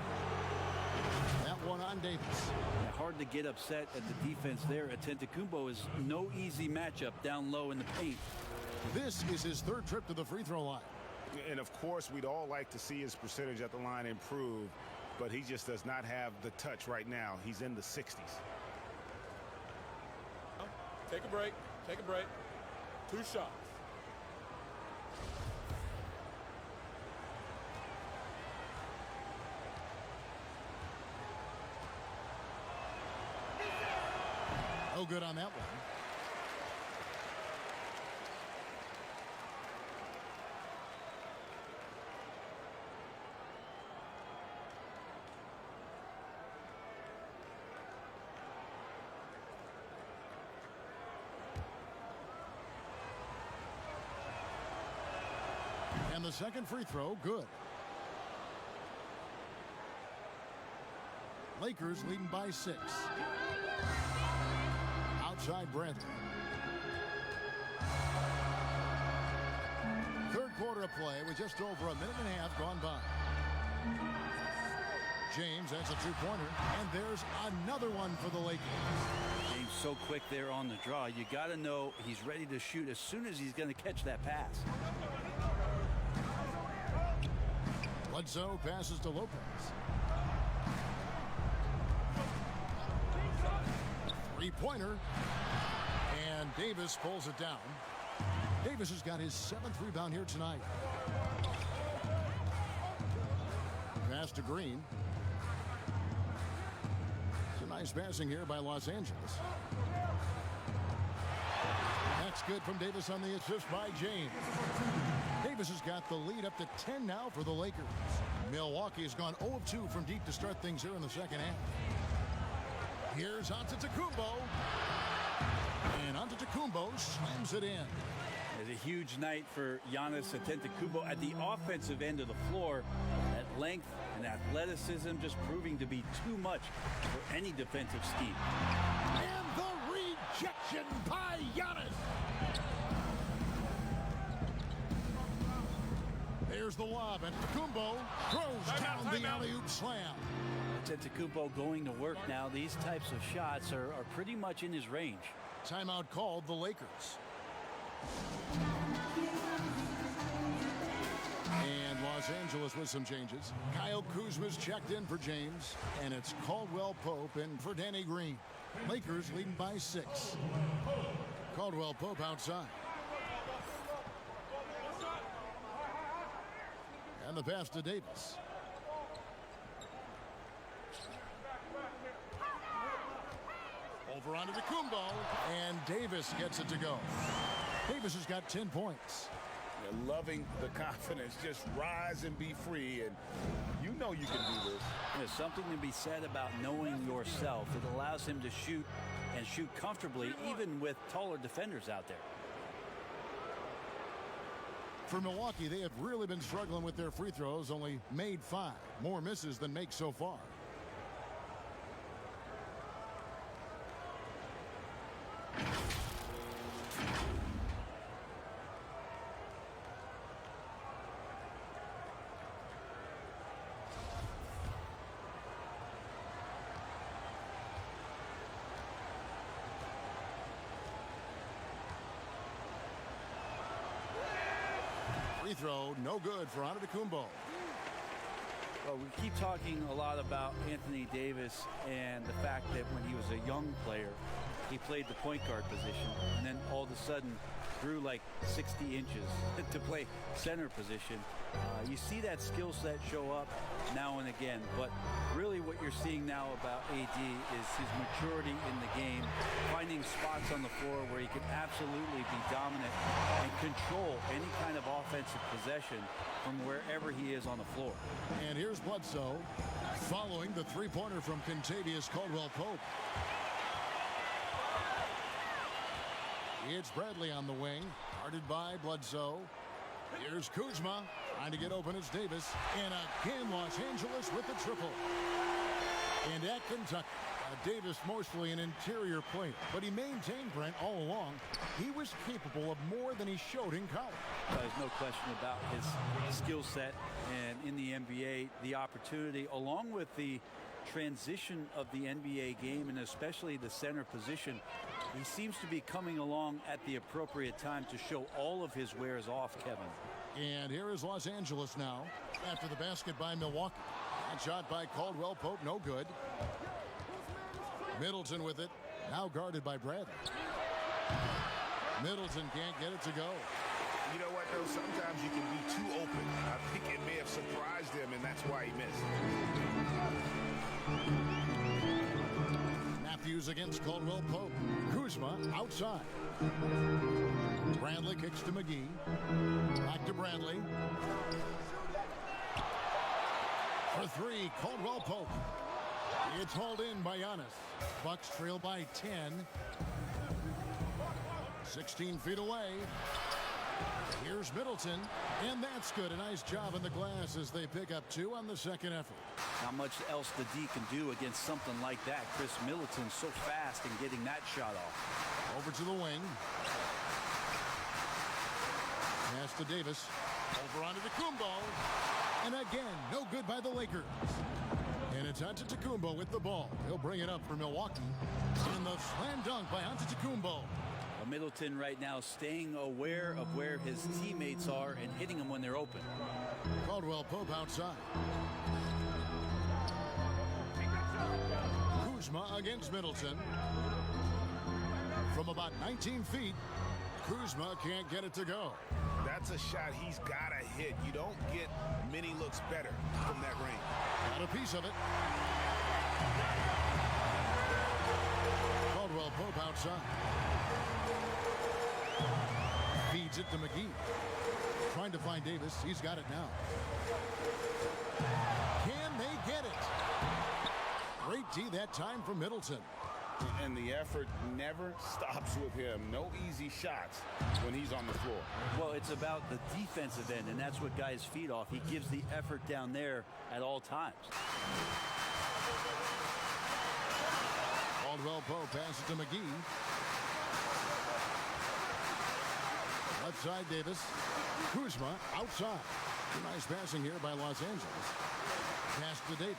That one on Davis. Yeah, hard to get upset at the defense there. Antetokounmpo is no easy matchup down low in the paint. This is his 3rd trip to the free throw line. And of course, we'd all like to see his percentage at the line improve, but he just does not have the touch right now. He's in the 60s. Take a break. Take a break. 2 shots. No good on that one. And the second free throw, good. Lakers leading by 6. Outside Bradley. 3rd quarter of play with just over a minute and a half gone by. James, that's a 2-pointer, and there's another one for the Lakers. James so quick there on the draw. You got to know he's ready to shoot as soon as he's going to catch that pass. Bledsoe passes to Lopez. 3-pointer. And Davis pulls it down. Davis has got his 7th rebound here tonight. Pass to Green. It's a nice passing here by Los Angeles. That's good from Davis on the assist by James. Davis has got the lead up to 10 now for the Lakers. Milwaukee has gone 0 of 2 from deep to start things here in the second half. Here's Antetokounmpo. And Antetokounmpo slams it in. It's a huge night for Giannis Antetokounmpo at the offensive end of the floor. That length and athleticism just proving to be too much for any defensive scheme. And the rejection by Giannis. There's the lob, and Kumbo throws down the alley-oop slam. Antetokounmpo going to work now. These types of shots are pretty much in his range. Timeout called the Lakers. And Los Angeles with some changes. Kyle Kuzma's checked in for James, and it's Caldwell Pope in for Danny Green. Lakers leading by 6. Caldwell Pope outside. And the pass to Davis. Over onto the Kumbo, and Davis gets it to go. Davis has got 10 points. You're loving the confidence. Just rise and be free, and you know you can do this. There's something to be said about knowing yourself. It allows him to shoot and shoot comfortably, even with taller defenders out there. For Milwaukee, they have really been struggling with their free throws, only made 5. More misses than makes so far. Free throw, no good for Antetokounmpo. Well, we keep talking a lot about Anthony Davis and the fact that when he was a young player, he played the point guard position, and then all of a sudden grew like 60 inches to play center position. You see that skill set show up now and again, but really what you're seeing now about AD is his maturity in the game, finding spots on the floor where he can absolutely be dominant and control any kind of offensive possession from wherever he is on the floor. And here's Bledsoe following the three-pointer from Kentavious Caldwell-Pope. It's Bradley on the wing, guarded by Bledsoe. Here's Kuzma trying to get open as Davis. And again, Los Angeles with the triple. And at Kentucky, Davis mostly an interior player, but he maintained, Brent, all along. He was capable of more than he showed in college. There's no question about his skill set, and in the NBA, the opportunity, along with the transition of the NBA game, and especially the center position, he seems to be coming along at the appropriate time to show all of his wares off, Kevin. And here is Los Angeles now after the basket by Milwaukee. That shot by Caldwell-Pope, no good. Middleton with it, now guarded by Bradley. Middleton can't get it to go. You know what, though? Sometimes you can be too open. I think it may have surprised him, and that's why he missed. Matthews against Caldwell-Pope. Kuzma outside. Bradley kicks to McGee. Back to Bradley. For 3, Caldwell-Pope. It's hauled in by Giannis. Bucks trail by 10. 16 feet away. Here's Middleton, and that's good. A nice job in the glass as they pick up 2 on the second effort. Not much else the D can do against something like that. Chris Middleton so fast in getting that shot off. Over to the wing. Pass to Davis. Over onto Antetokounmpo. And again, no good by the Lakers. And it's Antetokounmpo with the ball. He'll bring it up for Milwaukee. And the slam dunk by Antetokounmpo. Middleton right now staying aware of where his teammates are and hitting them when they're open. Caldwell-Pope outside. Kuzma against Middleton. From about 19 feet, Kuzma can't get it to go. That's a shot he's got to hit. You don't get many looks better from that range. Got a piece of it. Caldwell-Pope outside. Feeds it to McGee. Trying to find Davis. He's got it now. Can they get it? Great D that time from Middleton. And the effort never stops with him. No easy shots when he's on the floor. Well, it's about the defensive end, and that's what guys feed off. He gives the effort down there at all times. Caldwell-Pope passes to McGee. Left side Davis. Kuzma outside. Nice passing here by Los Angeles. Pass to Davis.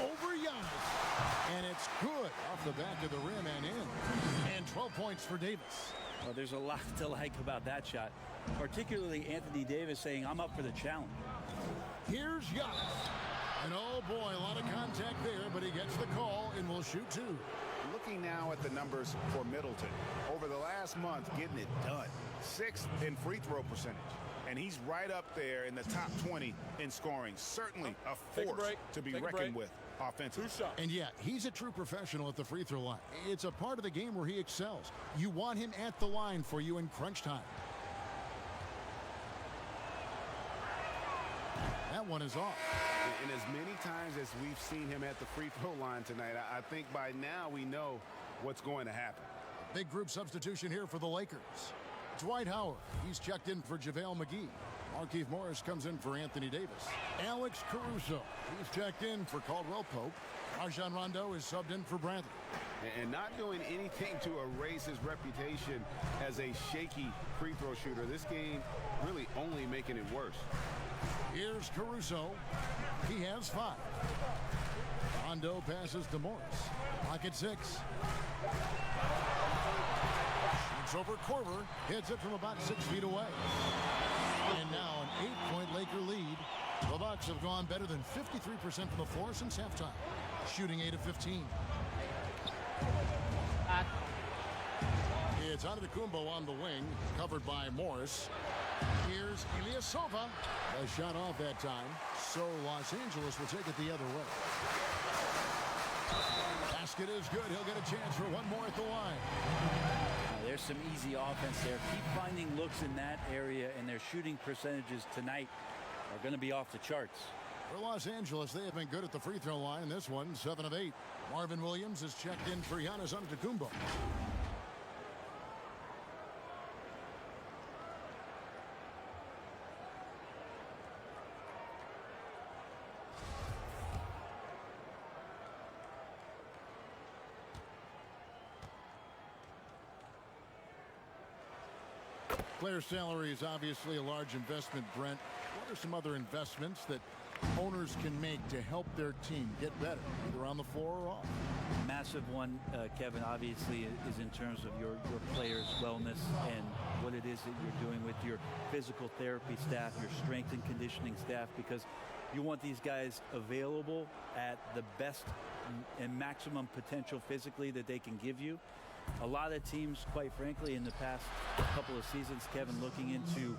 Over Giannis. And it's good off the back of the rim and in. And 12 points for Davis. Well, there's a lot to like about that shot, particularly Anthony Davis saying, I'm up for the challenge. Here's Giannis. And oh boy, a lot of contact there, but he gets the call and will shoot two. Looking now at the numbers for Middleton. Over the last month, getting it done. 6th in free throw percentage. And he's right up there in the top 20 in scoring. Certainly a force to be reckoned with offensively. And yeah, he's a true professional at the free throw line. It's a part of the game where he excels. You want him at the line for you in crunch time. That one is off. And as many times as we've seen him at the free throw line tonight, I think by now we know what's going to happen. Big group substitution here for the Lakers. Dwight Howard, he's checked in for JaVale McGee. Markieff Morris comes in for Anthony Davis. Alex Caruso, he's checked in for Caldwell Pope. Rajon Rondo is subbed in for Bradley. And not doing anything to erase his reputation as a shaky free throw shooter. This game really only making it worse. Here's Caruso. He has 5. Rondo passes to Morris. Pocket 6. Shoots over Korver. Hits it from about 6 feet away. And now an 8-point Laker lead. The Bucks have gone better than 53% from the floor since halftime. Shooting 8 of 15. It's Antetokounmpo on the wing, covered by Morris. Here's Ilyasova. A shot off that time, so Los Angeles will take it the other way. Basket is good. He'll get a chance for one more at the line. There's some easy offense there. Keep finding looks in that area, and their shooting percentages tonight are going to be off the charts. For Los Angeles, they have been good at the free throw line. This one, 7 of 8. Marvin Williams is checked in for Giannis Antetokounmpo. Player salary is obviously a large investment, Brent. What are some other investments that owners can make to help their team get better, either on the floor or off? Massive one, Kevin, obviously, is in terms of your players' wellness and what it is that you're doing with your physical therapy staff, your strength and conditioning staff, because you want these guys available at the best and maximum potential physically that they can give you. A lot of teams, quite frankly, in the past couple of seasons, Kevin, looking into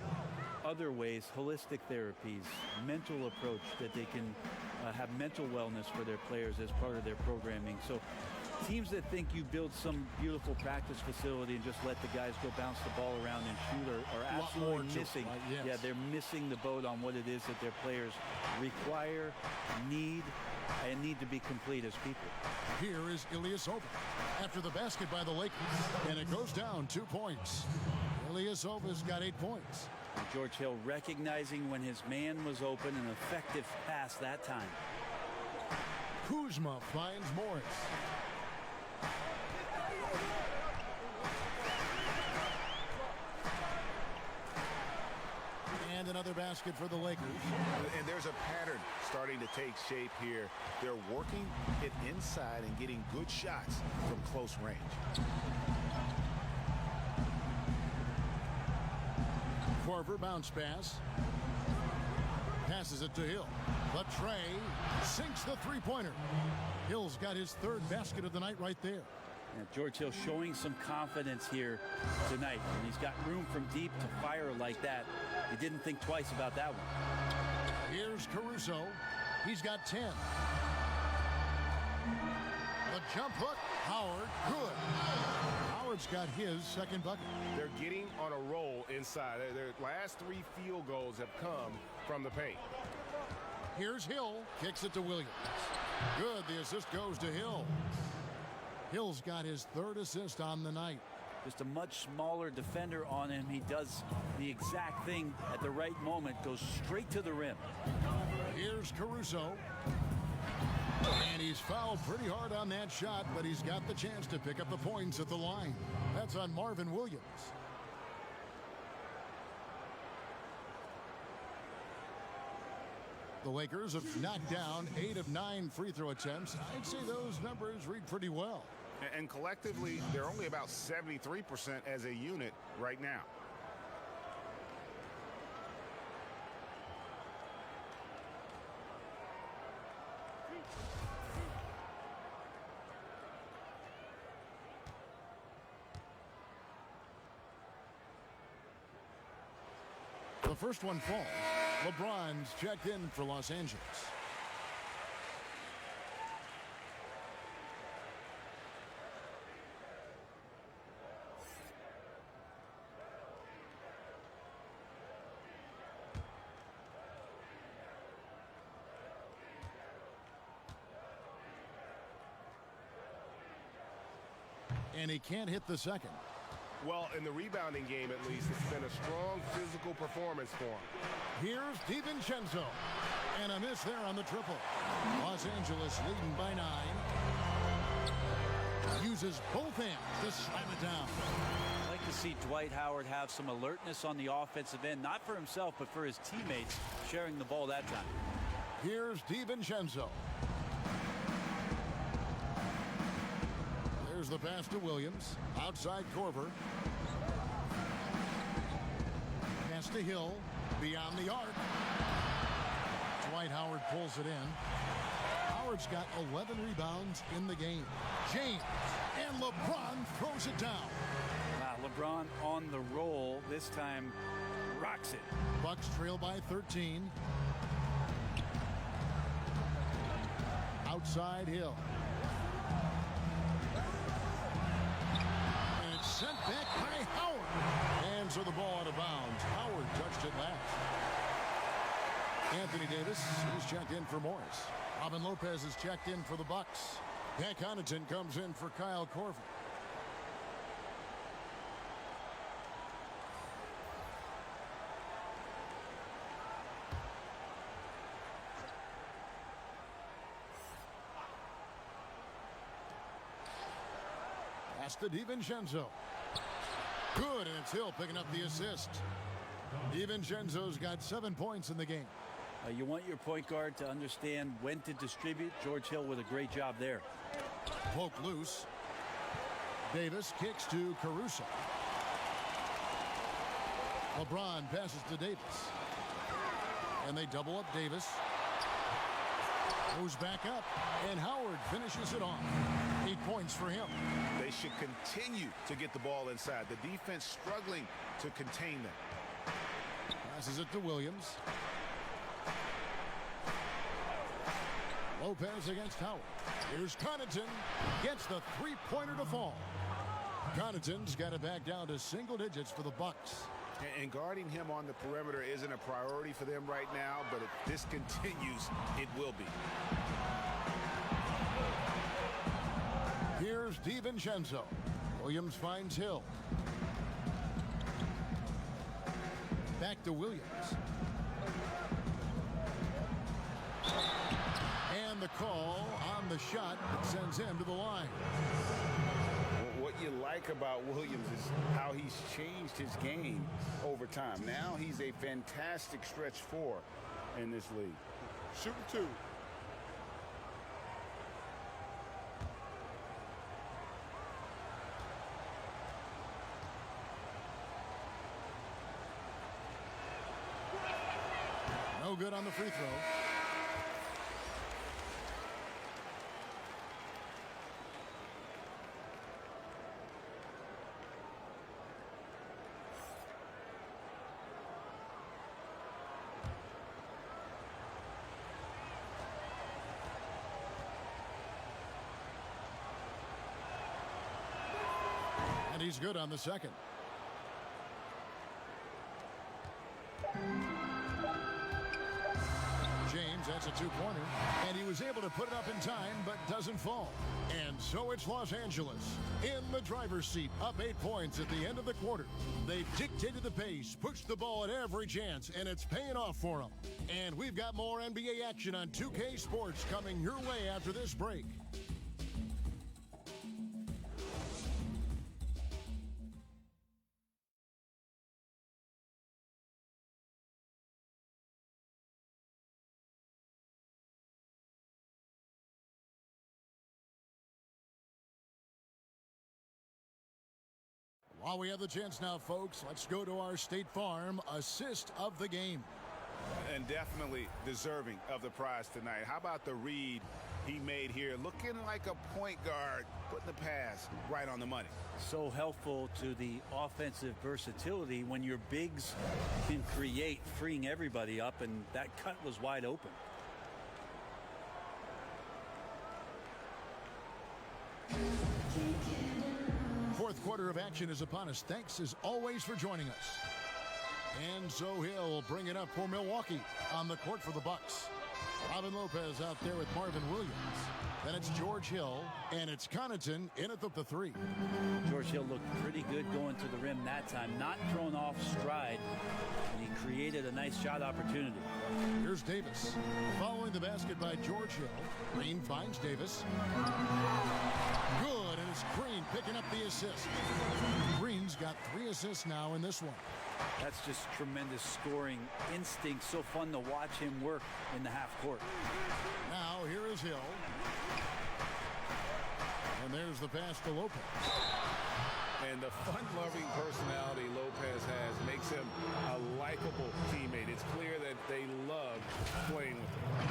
other ways, holistic therapies, mental approach that they can have mental wellness for their players as part of their programming. So teams that think you build some beautiful practice facility and just let the guys go bounce the ball around and shoot are absolutely missing. Yes. Yeah, they're missing the boat on what it is that their players require, need to be complete as people. Here is Ilyasova after the basket by the Lakers, and it goes down 2 points. Ilyasova's got 8 points. George Hill recognizing when his man was open, an effective pass that time. Kuzma finds Morris. And another basket for the Lakers. And there's a pattern starting to take shape here. They're working it inside and getting good shots from close range. Korver bounce pass. Passes it to Hill. But Trey sinks the three-pointer. Hill's got his 3rd basket of the night right there. And George Hill showing some confidence here tonight. And he's got room from deep to fire like that. He didn't think twice about that one. Here's Caruso. He's got 10. The jump hook. Howard, good. Howard's got his 2nd bucket. They're getting on a roll inside. Their last 3 field goals have come from the paint. Here's Hill. Kicks it to Williams. Good. The assist goes to Hill. Hill's got his 3rd assist on the night. Just a much smaller defender on him. He does the exact thing at the right moment. Goes straight to the rim. Here's Caruso. And he's fouled pretty hard on that shot, but he's got the chance to pick up the points at the line. That's on Marvin Williams. The Lakers have knocked down 8 of 9 free throw attempts. I'd say those numbers read pretty well. And collectively, they're only about 73% as a unit right now. The first one falls. LeBron's checked in for Los Angeles. And he can't hit the second. Well, in the rebounding game, at least, it's been a strong physical performance for him. Here's DiVincenzo. And a miss there on the triple. Los Angeles leading by 9. Uses both hands to slam it down. I'd like to see Dwight Howard have some alertness on the offensive end, not for himself, but for his teammates sharing the ball that time. Here's DiVincenzo. There's the pass to Williams. Outside Korver. Pass to Hill. Beyond the arc. Dwight Howard pulls it in. Howard's got 11 rebounds in the game. James and LeBron throws it down. Wow, LeBron on the roll. This time rocks it. Bucks trail by 13. Outside Hill. Sent back by Howard. And so the ball out of bounds. Howard touched it last. Anthony Davis is checked in for Morris. Robin Lopez is checked in for the Bucks. Pat Connaughton comes in for Kyle Korver. Pass to DiVincenzo. Good, and it's Hill picking up the assist. DiVincenzo's got 7 points in the game. You want your point guard to understand when to distribute. George Hill with a great job there. Poke loose. Davis kicks to Caruso. LeBron passes to Davis. And they double up Davis. Goes back up, and Howard finishes it off. 8 points for him. They should continue to get the ball inside. The defense struggling to contain them. Passes it to Williams. Lopez against Howard. Here's Connaughton. Gets the three-pointer to fall. Connaughton's got it back down to single digits for the Bucks. And guarding him on the perimeter isn't a priority for them right now, but if this continues, it will be. Here's DiVincenzo. Williams finds Hill. Back to Williams. And the call on the shot that sends him to the line. What you like about Williams is how he's changed his game over time. Now he's a fantastic stretch four in this league. Shooting 2. No good on the free throw. And he's good on the second. James, that's a two-pointer, and he was able to put it up in time, but doesn't fall. And so it's Los Angeles in the driver's seat, up 8 points at the end of the quarter. They've dictated the pace, pushed the ball at every chance, and it's paying off for them. And we've got more NBA action on 2K Sports coming your way after this break. While we have the chance now, folks, let's go to our State Farm assist of the game. And definitely deserving of the prize tonight. How about the read he made here? Looking like a point guard, putting the pass right on the money. So helpful to the offensive versatility when your bigs can create, freeing everybody up, and that cut was wide open. Fourth quarter of action is upon us. Thanks as always for joining us. And so he'll bring it up for Milwaukee on the court for the Bucks. Robin Lopez out there with Marvin Williams. Then it's George Hill, and it's Connaughton in at the three. George Hill looked pretty good going to the rim that time, not thrown off stride, and he created a nice shot opportunity. Here's Davis. Following the basket by George Hill. Green finds Davis. Good, and it's Green picking up the assist. Green's got 3 assists now in this one. That's just tremendous scoring instinct. So fun to watch him work in the half court. Now here is Hill. And there's the pass to Lopez. And the fun-loving personality Lopez has makes him a likable teammate. It's clear that they love playing with him.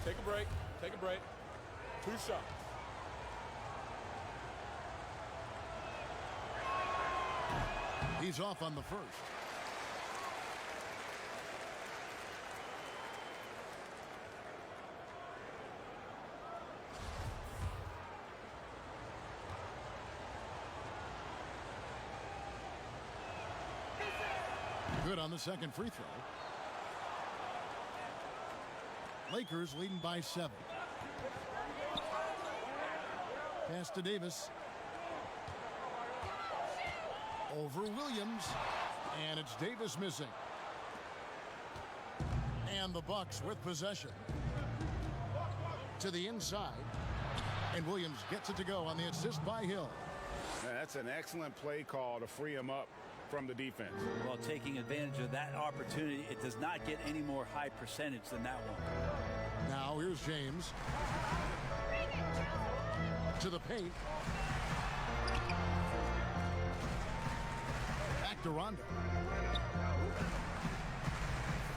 Take a break. Take a break. 2 shots. He's off on the first. Good on the second free throw. Lakers leading by 7. Pass to Davis. Over Williams. And it's Davis missing. And the Bucks with possession. To the inside. And Williams gets it to go on the assist by Hill. That's an excellent play call to free him up from the defense. Well, taking advantage of that opportunity, it does not get any more high percentage than that one. Now here's James. To the paint. Back to Rondo.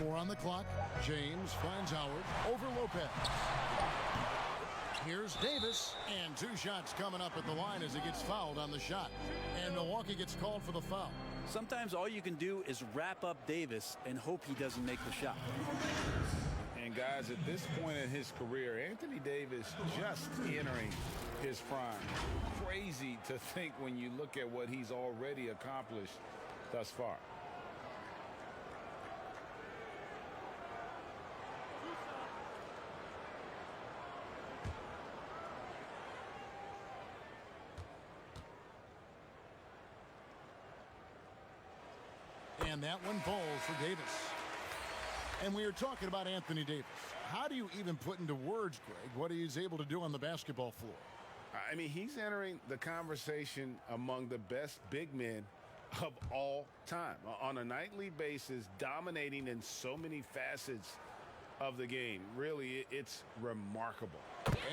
4 on the clock. James finds Howard. Over Lopez. Here's Davis. And 2 shots coming up at the line as he gets fouled on the shot. And Milwaukee gets called for the foul. Sometimes all you can do is wrap up Davis and hope he doesn't make the shot. And guys, at this point in his career, Anthony Davis just entering his prime. Crazy to think when you look at what he's already accomplished thus far. And that one falls for Davis. And we are talking about Anthony Davis. How do you even put into words, Greg, what he's able to do on the basketball floor? I mean, he's entering the conversation among the best big men of all time. On a nightly basis, dominating in so many facets of the game. Really, it's remarkable.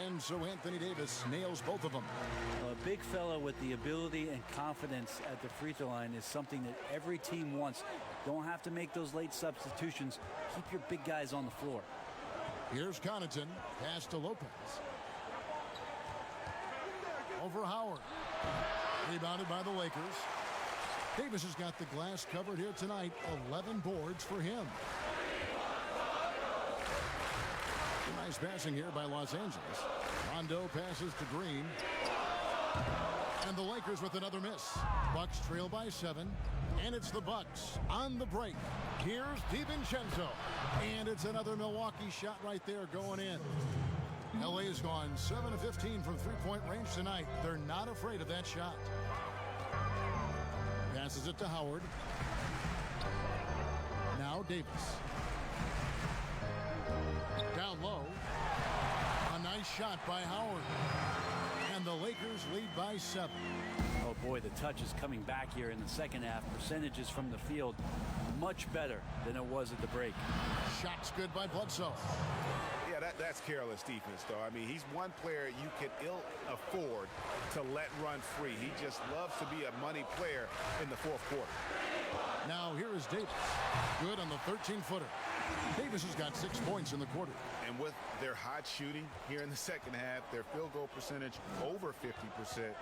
And so Anthony Davis nails both of them. A big fella with the ability and confidence at the free throw line is something that every team wants. Don't have to make those late substitutions. Keep your big guys on the floor. Here's Connaughton. Pass to Lopez. Over Howard. Rebounded by the Lakers. Davis has got the glass covered here tonight. 11 boards for him. Nice passing here by Los Angeles. Rondo passes to Green. And the Lakers with another miss. Bucks trail by 7. And it's the Bucks on the break. Here's DiVincenzo. And it's another Milwaukee shot right there going in. LA has gone 7 of 15 from three-point range tonight. They're not afraid of that shot. Passes it to Howard. Now Davis. Down low. A nice shot by Howard. And And the Lakers lead by 7. Oh boy, the touch is coming back here in the second half. Percentages from the field much better than it was at the break. Shots good by Bledsoe. Yeah, that's careless defense, though. I mean, he's one player you can ill afford to let run free. He just loves to be a money player in the fourth quarter. Now here is Davis. Good on the 13-footer. Davis has got 6 points in the quarter. And with their hot shooting here in the second half, their field goal percentage over 50%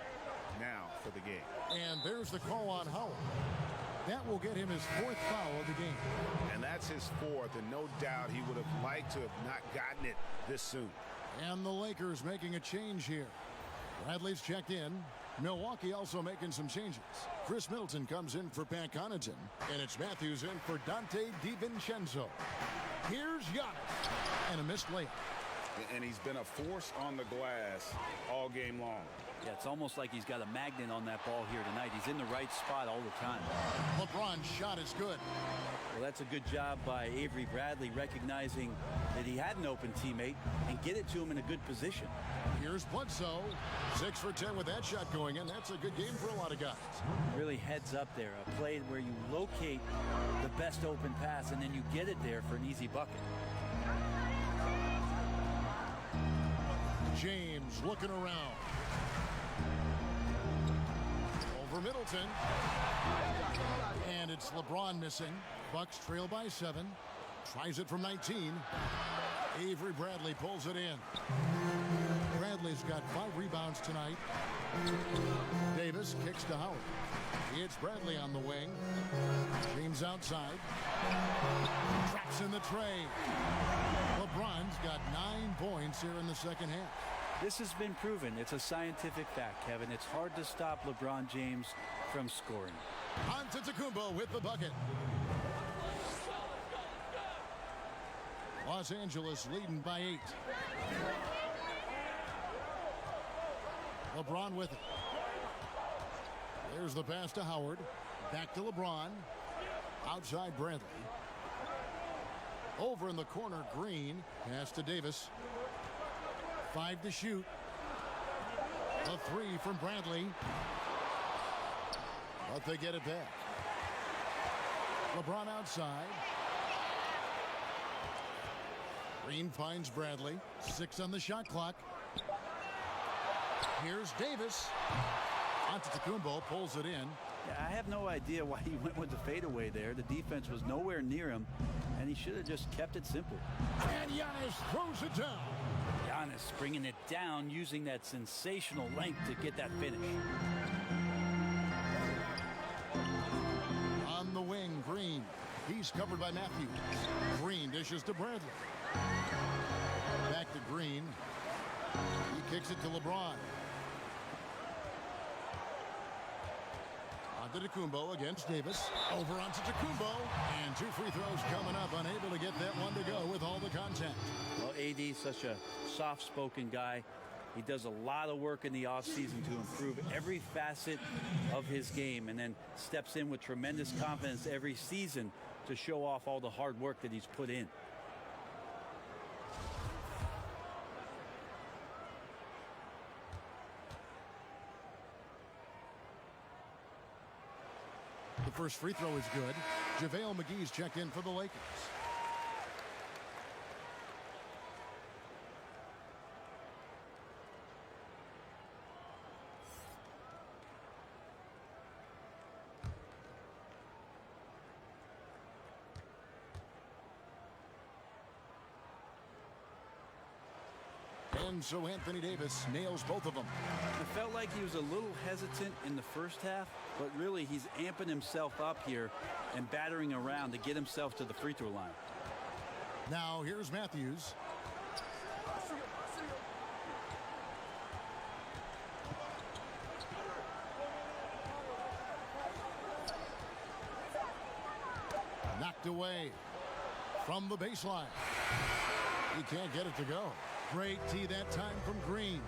now for the game. And there's the call on Howard. That will get him his 4th foul of the game. And that's his 4th, and no doubt he would have liked to have not gotten it this soon. And the Lakers making a change here. Bradley's checked in. Milwaukee also making some changes. Chris Middleton comes in for Pat Connaughton, and it's Matthews in for Dante DiVincenzo. Here's Giannis, and a missed layup. And he's been a force on the glass all game long. Yeah, it's almost like he's got a magnet on that ball here tonight. He's in the right spot all the time. LeBron's shot is good. Well, that's a good job by Avery Bradley, recognizing that he had an open teammate and get it to him in a good position. Here's Bledsoe. 6 for 10 with that shot going in. That's a good game for a lot of guys. Really heads up there. A play where you locate the best open pass and then you get it there for an easy bucket. James looking around. Over Middleton. And it's LeBron missing. Bucks trail by 7. Tries it from 19. Avery Bradley pulls it in. Bradley's got 5 rebounds tonight. Davis kicks to Howard. It's Bradley on the wing. James outside. Traps in the tray. LeBron's got 9 points here in the second half. This has been proven. It's a scientific fact, Kevin. It's hard to stop LeBron James from scoring. Antetokounmpo with the bucket. Los Angeles leading by 8. LeBron with it. There's the pass to Howard. Back to LeBron. Outside Bradley. Over in the corner, Green. Pass to Davis. 5 to shoot. A 3 from Bradley. But they get it back. LeBron outside. Green finds Bradley. 6 on the shot clock. Here's Davis. Antetokounmpo pulls it in. Yeah, I have no idea why he went with the fadeaway there. The defense was nowhere near him, and he should have just kept it simple. And Giannis throws it down. Giannis bringing it down, using that sensational length to get that finish. On the wing, Green. He's covered by Matthews. Green dishes to Bradley. Back to Green. He kicks it to LeBron. Antetokounmpo against Davis. Over Antetokounmpo. And 2 free throws coming up. Unable to get that one to go with all the contact. Well, AD's such a soft-spoken guy. He does a lot of work in the offseason to improve every facet of his game and then steps in with tremendous confidence every season to show off all the hard work that he's put in. The first free throw is good. JaVale McGee's checked in for the Lakers. And so Anthony Davis nails both of them. It felt like he was a little hesitant in the first half, but really he's amping himself up here and battering around to get himself to the free throw line. Now here's Matthews. Knocked away from the baseline. He can't get it to go. Great tee that time from Green.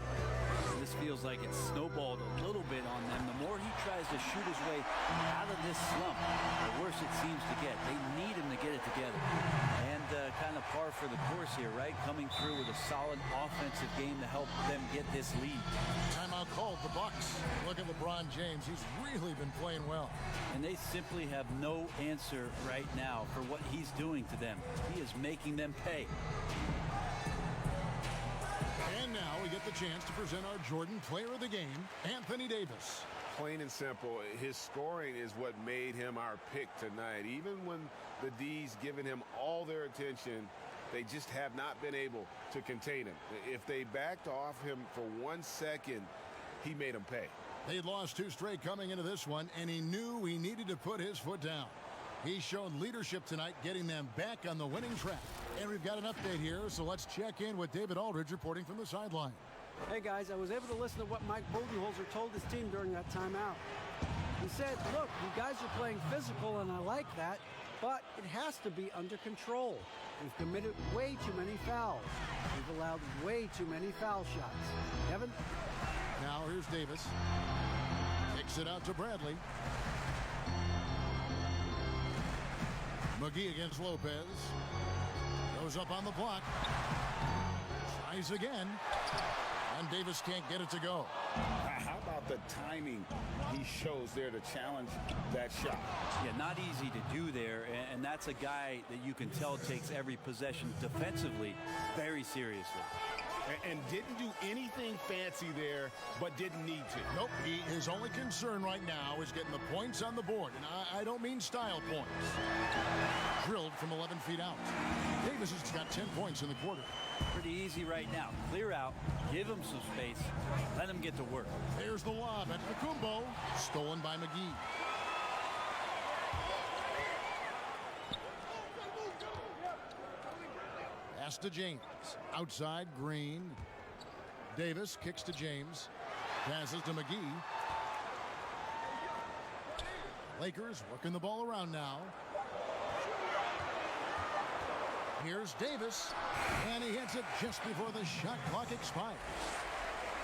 This feels like it's snowballed a little bit on them. The more he tries to shoot his way out of this slump, the worse worse it seems to get. They need him to get it together. And kind of par for the course here, right? Coming through with a solid offensive game to help them get this lead. Timeout called, the Bucks. Look at LeBron James. He's really been playing well. And they simply have no answer right now for what he's doing to them. He is making them pay. And now we get the chance to present our Jordan Player of the Game, Anthony Davis. Plain and simple, his scoring is what made him our pick tonight. Even when the D's given him all their attention, they just have not been able to contain him. If they backed off him for 1 second, he made them pay. They'd lost 2 straight coming into this one, and he knew he needed to put his foot down. He showed leadership tonight, getting them back on the winning track. And we've got an update here, so let's check in with David Aldridge reporting from the sideline. Hey guys, I was able to listen to what Mike Budenholzer told his team during that timeout. He said, look, you guys are playing physical and I like that, but it has to be under control. We've committed way too many fouls. We've allowed way too many foul shots. Kevin? Now here's Davis. Kicks it out to Bradley. McGee against Lopez. Goes up on the block. Tries again. And Davis can't get it to go. How about the timing he shows there to challenge that shot? Yeah, not easy to do there, and that's a guy that you can tell takes every possession defensively very seriously. And didn't do anything fancy there, but didn't need to. Nope, his only concern right now is getting the points on the board. And I don't mean style points. Drilled from 11 feet out. Davis has got 10 points in the quarter. Pretty easy right now. Clear out, give him some space, let him get to work. There's the lob at Nakumbo, stolen by McGee. Pass to James. Outside, Green. Davis kicks to James. Passes to McGee. Lakers working the ball around now. Here's Davis, and he hits it just before the shot clock expires.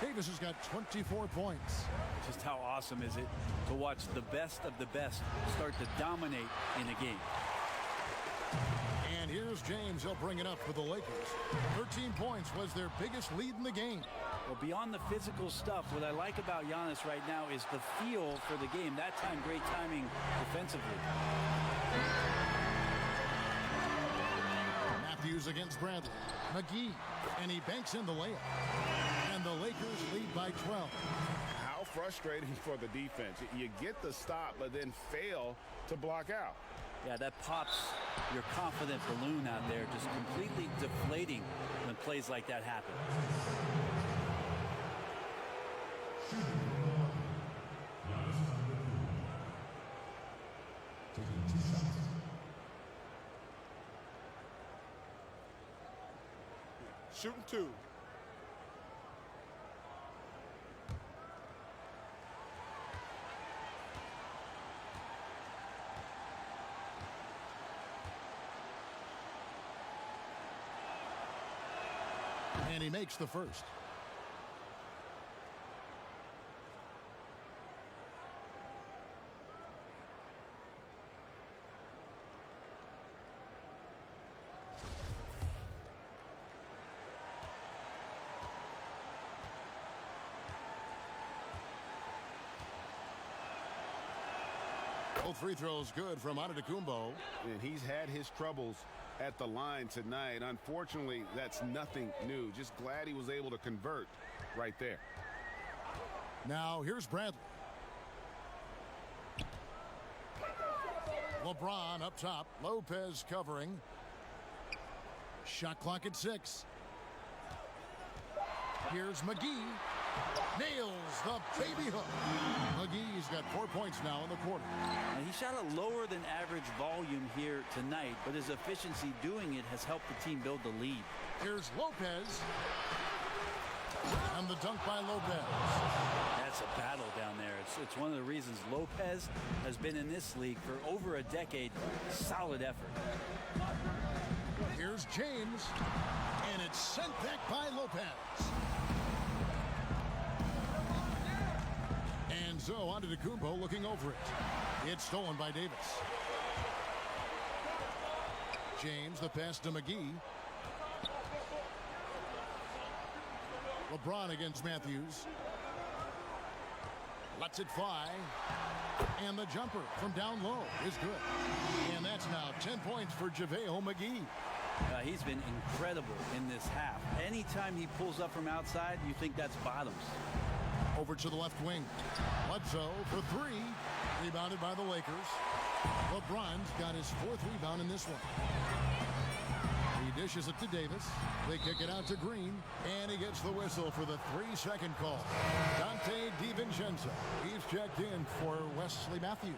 Davis has got 24 points. Just how awesome is it to watch the best of the best start to dominate in a game. And here's James. He'll bring it up for the Lakers. 13 points was their biggest lead in the game. Well, beyond the physical stuff, what I like about Giannis right now is the feel for the game. That time, great timing defensively. Matthews against Bradley. McGee, and he banks in the layup. And the Lakers lead by 12. How frustrating for the defense. You get the stop, but then fail to block out. Yeah, that pops your confident balloon out there, just completely deflating when plays like that happen. Shooting 2. And he makes the first. Both free throws good from Antetokounmpo. And he's had his troubles at the line tonight. Unfortunately, that's nothing new. Just glad he was able to convert right there. Now here's Bradley. LeBron up top. Lopez covering. Shot clock at 6. Here's McGee. Nails the baby hook. McGee's got 4 points now in the quarter. Now, he shot a lower than average volume here tonight, but his efficiency doing it has helped the team build the lead. Here's Lopez. And the dunk by Lopez. That's a battle down there. It's one of the reasons Lopez has been in this league for over a decade. Solid effort. Here's James. And it's sent back by Lopez. And so Antetokounmpo looking over it. It's stolen by Davis. James, the pass to McGee. LeBron against Matthews. Lets it fly. And the jumper from down low is good. And that's now 10 points for JaVale McGee. He's been incredible in this half. Anytime he pulls up from outside, you think that's bottoms. Over to the left wing. Bledsoe for three. Rebounded by the Lakers. LeBron's got his fourth rebound in this one. He dishes it to Davis. They kick it out to Green. And he gets the whistle for the 3-second call. Dante DiVincenzo. He's checked in for Wesley Matthews.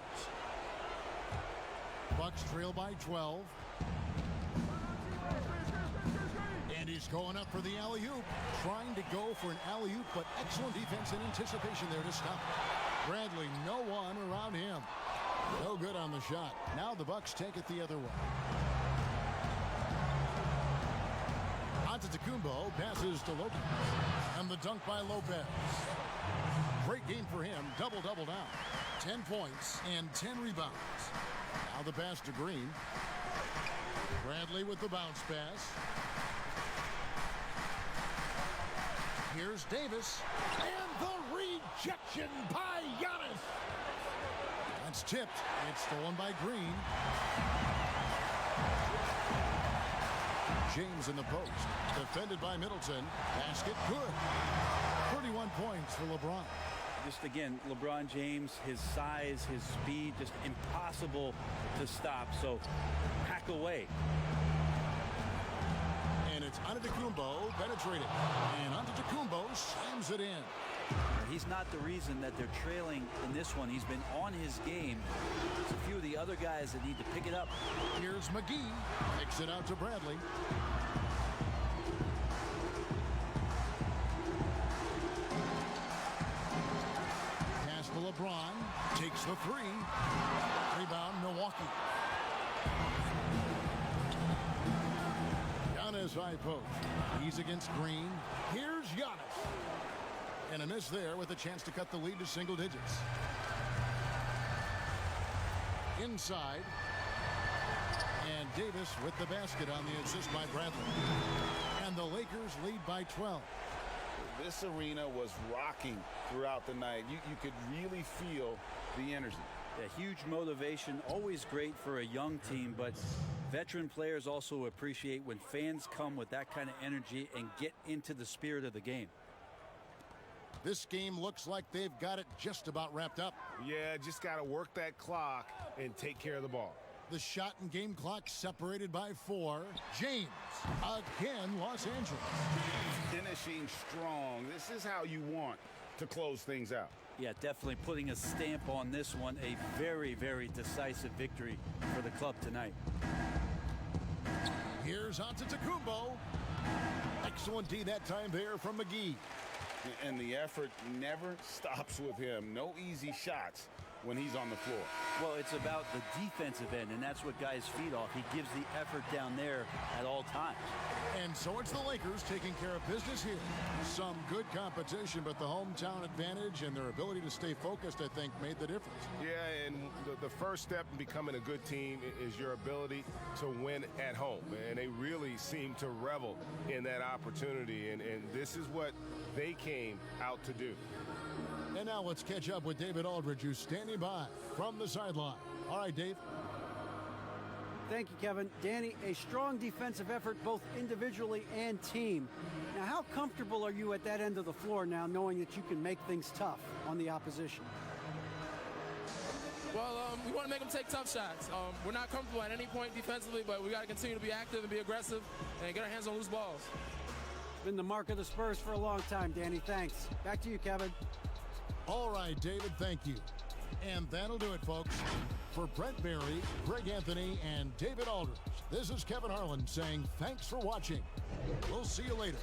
Bucks trail by 12. And he's going up for the alley-oop. Trying to go for an alley-oop, but excellent defense and anticipation there to stop. Bradley, no one around him. No good on the shot. Now the Bucks take it the other way. Antetokounmpo passes to Lopez. And the dunk by Lopez. Great game for him. Double-double now. 10 points and 10 rebounds. Now the pass to Green. Bradley with the bounce pass. Here's Davis. And the rejection by Giannis. That's tipped. It's stolen by Green. James in the post. Defended by Middleton. Basket good. 31 points for LeBron. Just again, LeBron James, his size, his speed, just impossible to stop. So hack away. And it's Antetokounmpo penetrating. And Antetokounmpo slams it in. He's not the reason that they're trailing in this one. He's been on his game. There's a few of the other guys that need to pick it up. Here's McGee. Kicks it out to Bradley. Pass to LeBron. Takes the three. Rebound, Milwaukee. Giannis high post. He's against Green. Here's Giannis. And a miss there with a chance to cut the lead to single digits. Inside. And Davis with the basket on the assist by Bradley. And the Lakers lead by 12. This arena was rocking throughout the night. You could really feel the energy. A huge motivation, always great for a young team, but veteran players also appreciate when fans come with that kind of energy and get into the spirit of the game. This game looks like they've got it just about wrapped up. Yeah, just got to work that clock and take care of the ball. The shot and game clock separated by 4. James, again, Los Angeles. Finishing strong. This is how you want to close things out. Yeah, definitely putting a stamp on this one. A very, very decisive victory for the club tonight. Here's Antetokounmpo. Excellent D that time there from McGee. And the effort never stops with him. No easy shots when he's on the floor. Well, it's about the defensive end, and that's what guys feed off. He gives the effort down there at all times. And so it's the Lakers taking care of business here. Some good competition, but the hometown advantage and their ability to stay focused, I think, made the difference. Yeah, and the first step in becoming a good team is your ability to win at home. And they really seem to revel in that opportunity. And this is what they came out to do. And now let's catch up with David Aldridge, who's standing by from the sideline. All right, Dave. Thank you, Kevin. Danny, a strong defensive effort both individually and team. Now, how comfortable are you at that end of the floor now, knowing that you can make things tough on the opposition? Well, we want to make them take tough shots. We're not comfortable at any point defensively, but we got to continue to be active and be aggressive and get our hands on loose balls. Been the mark of the Spurs for a long time, Danny. Thanks. Back to you, Kevin. All right, David, thank you. And that'll do it, folks. For Brent Berry, Greg Anthony, and David Aldridge, this is Kevin Harlan saying thanks for watching. We'll see you later.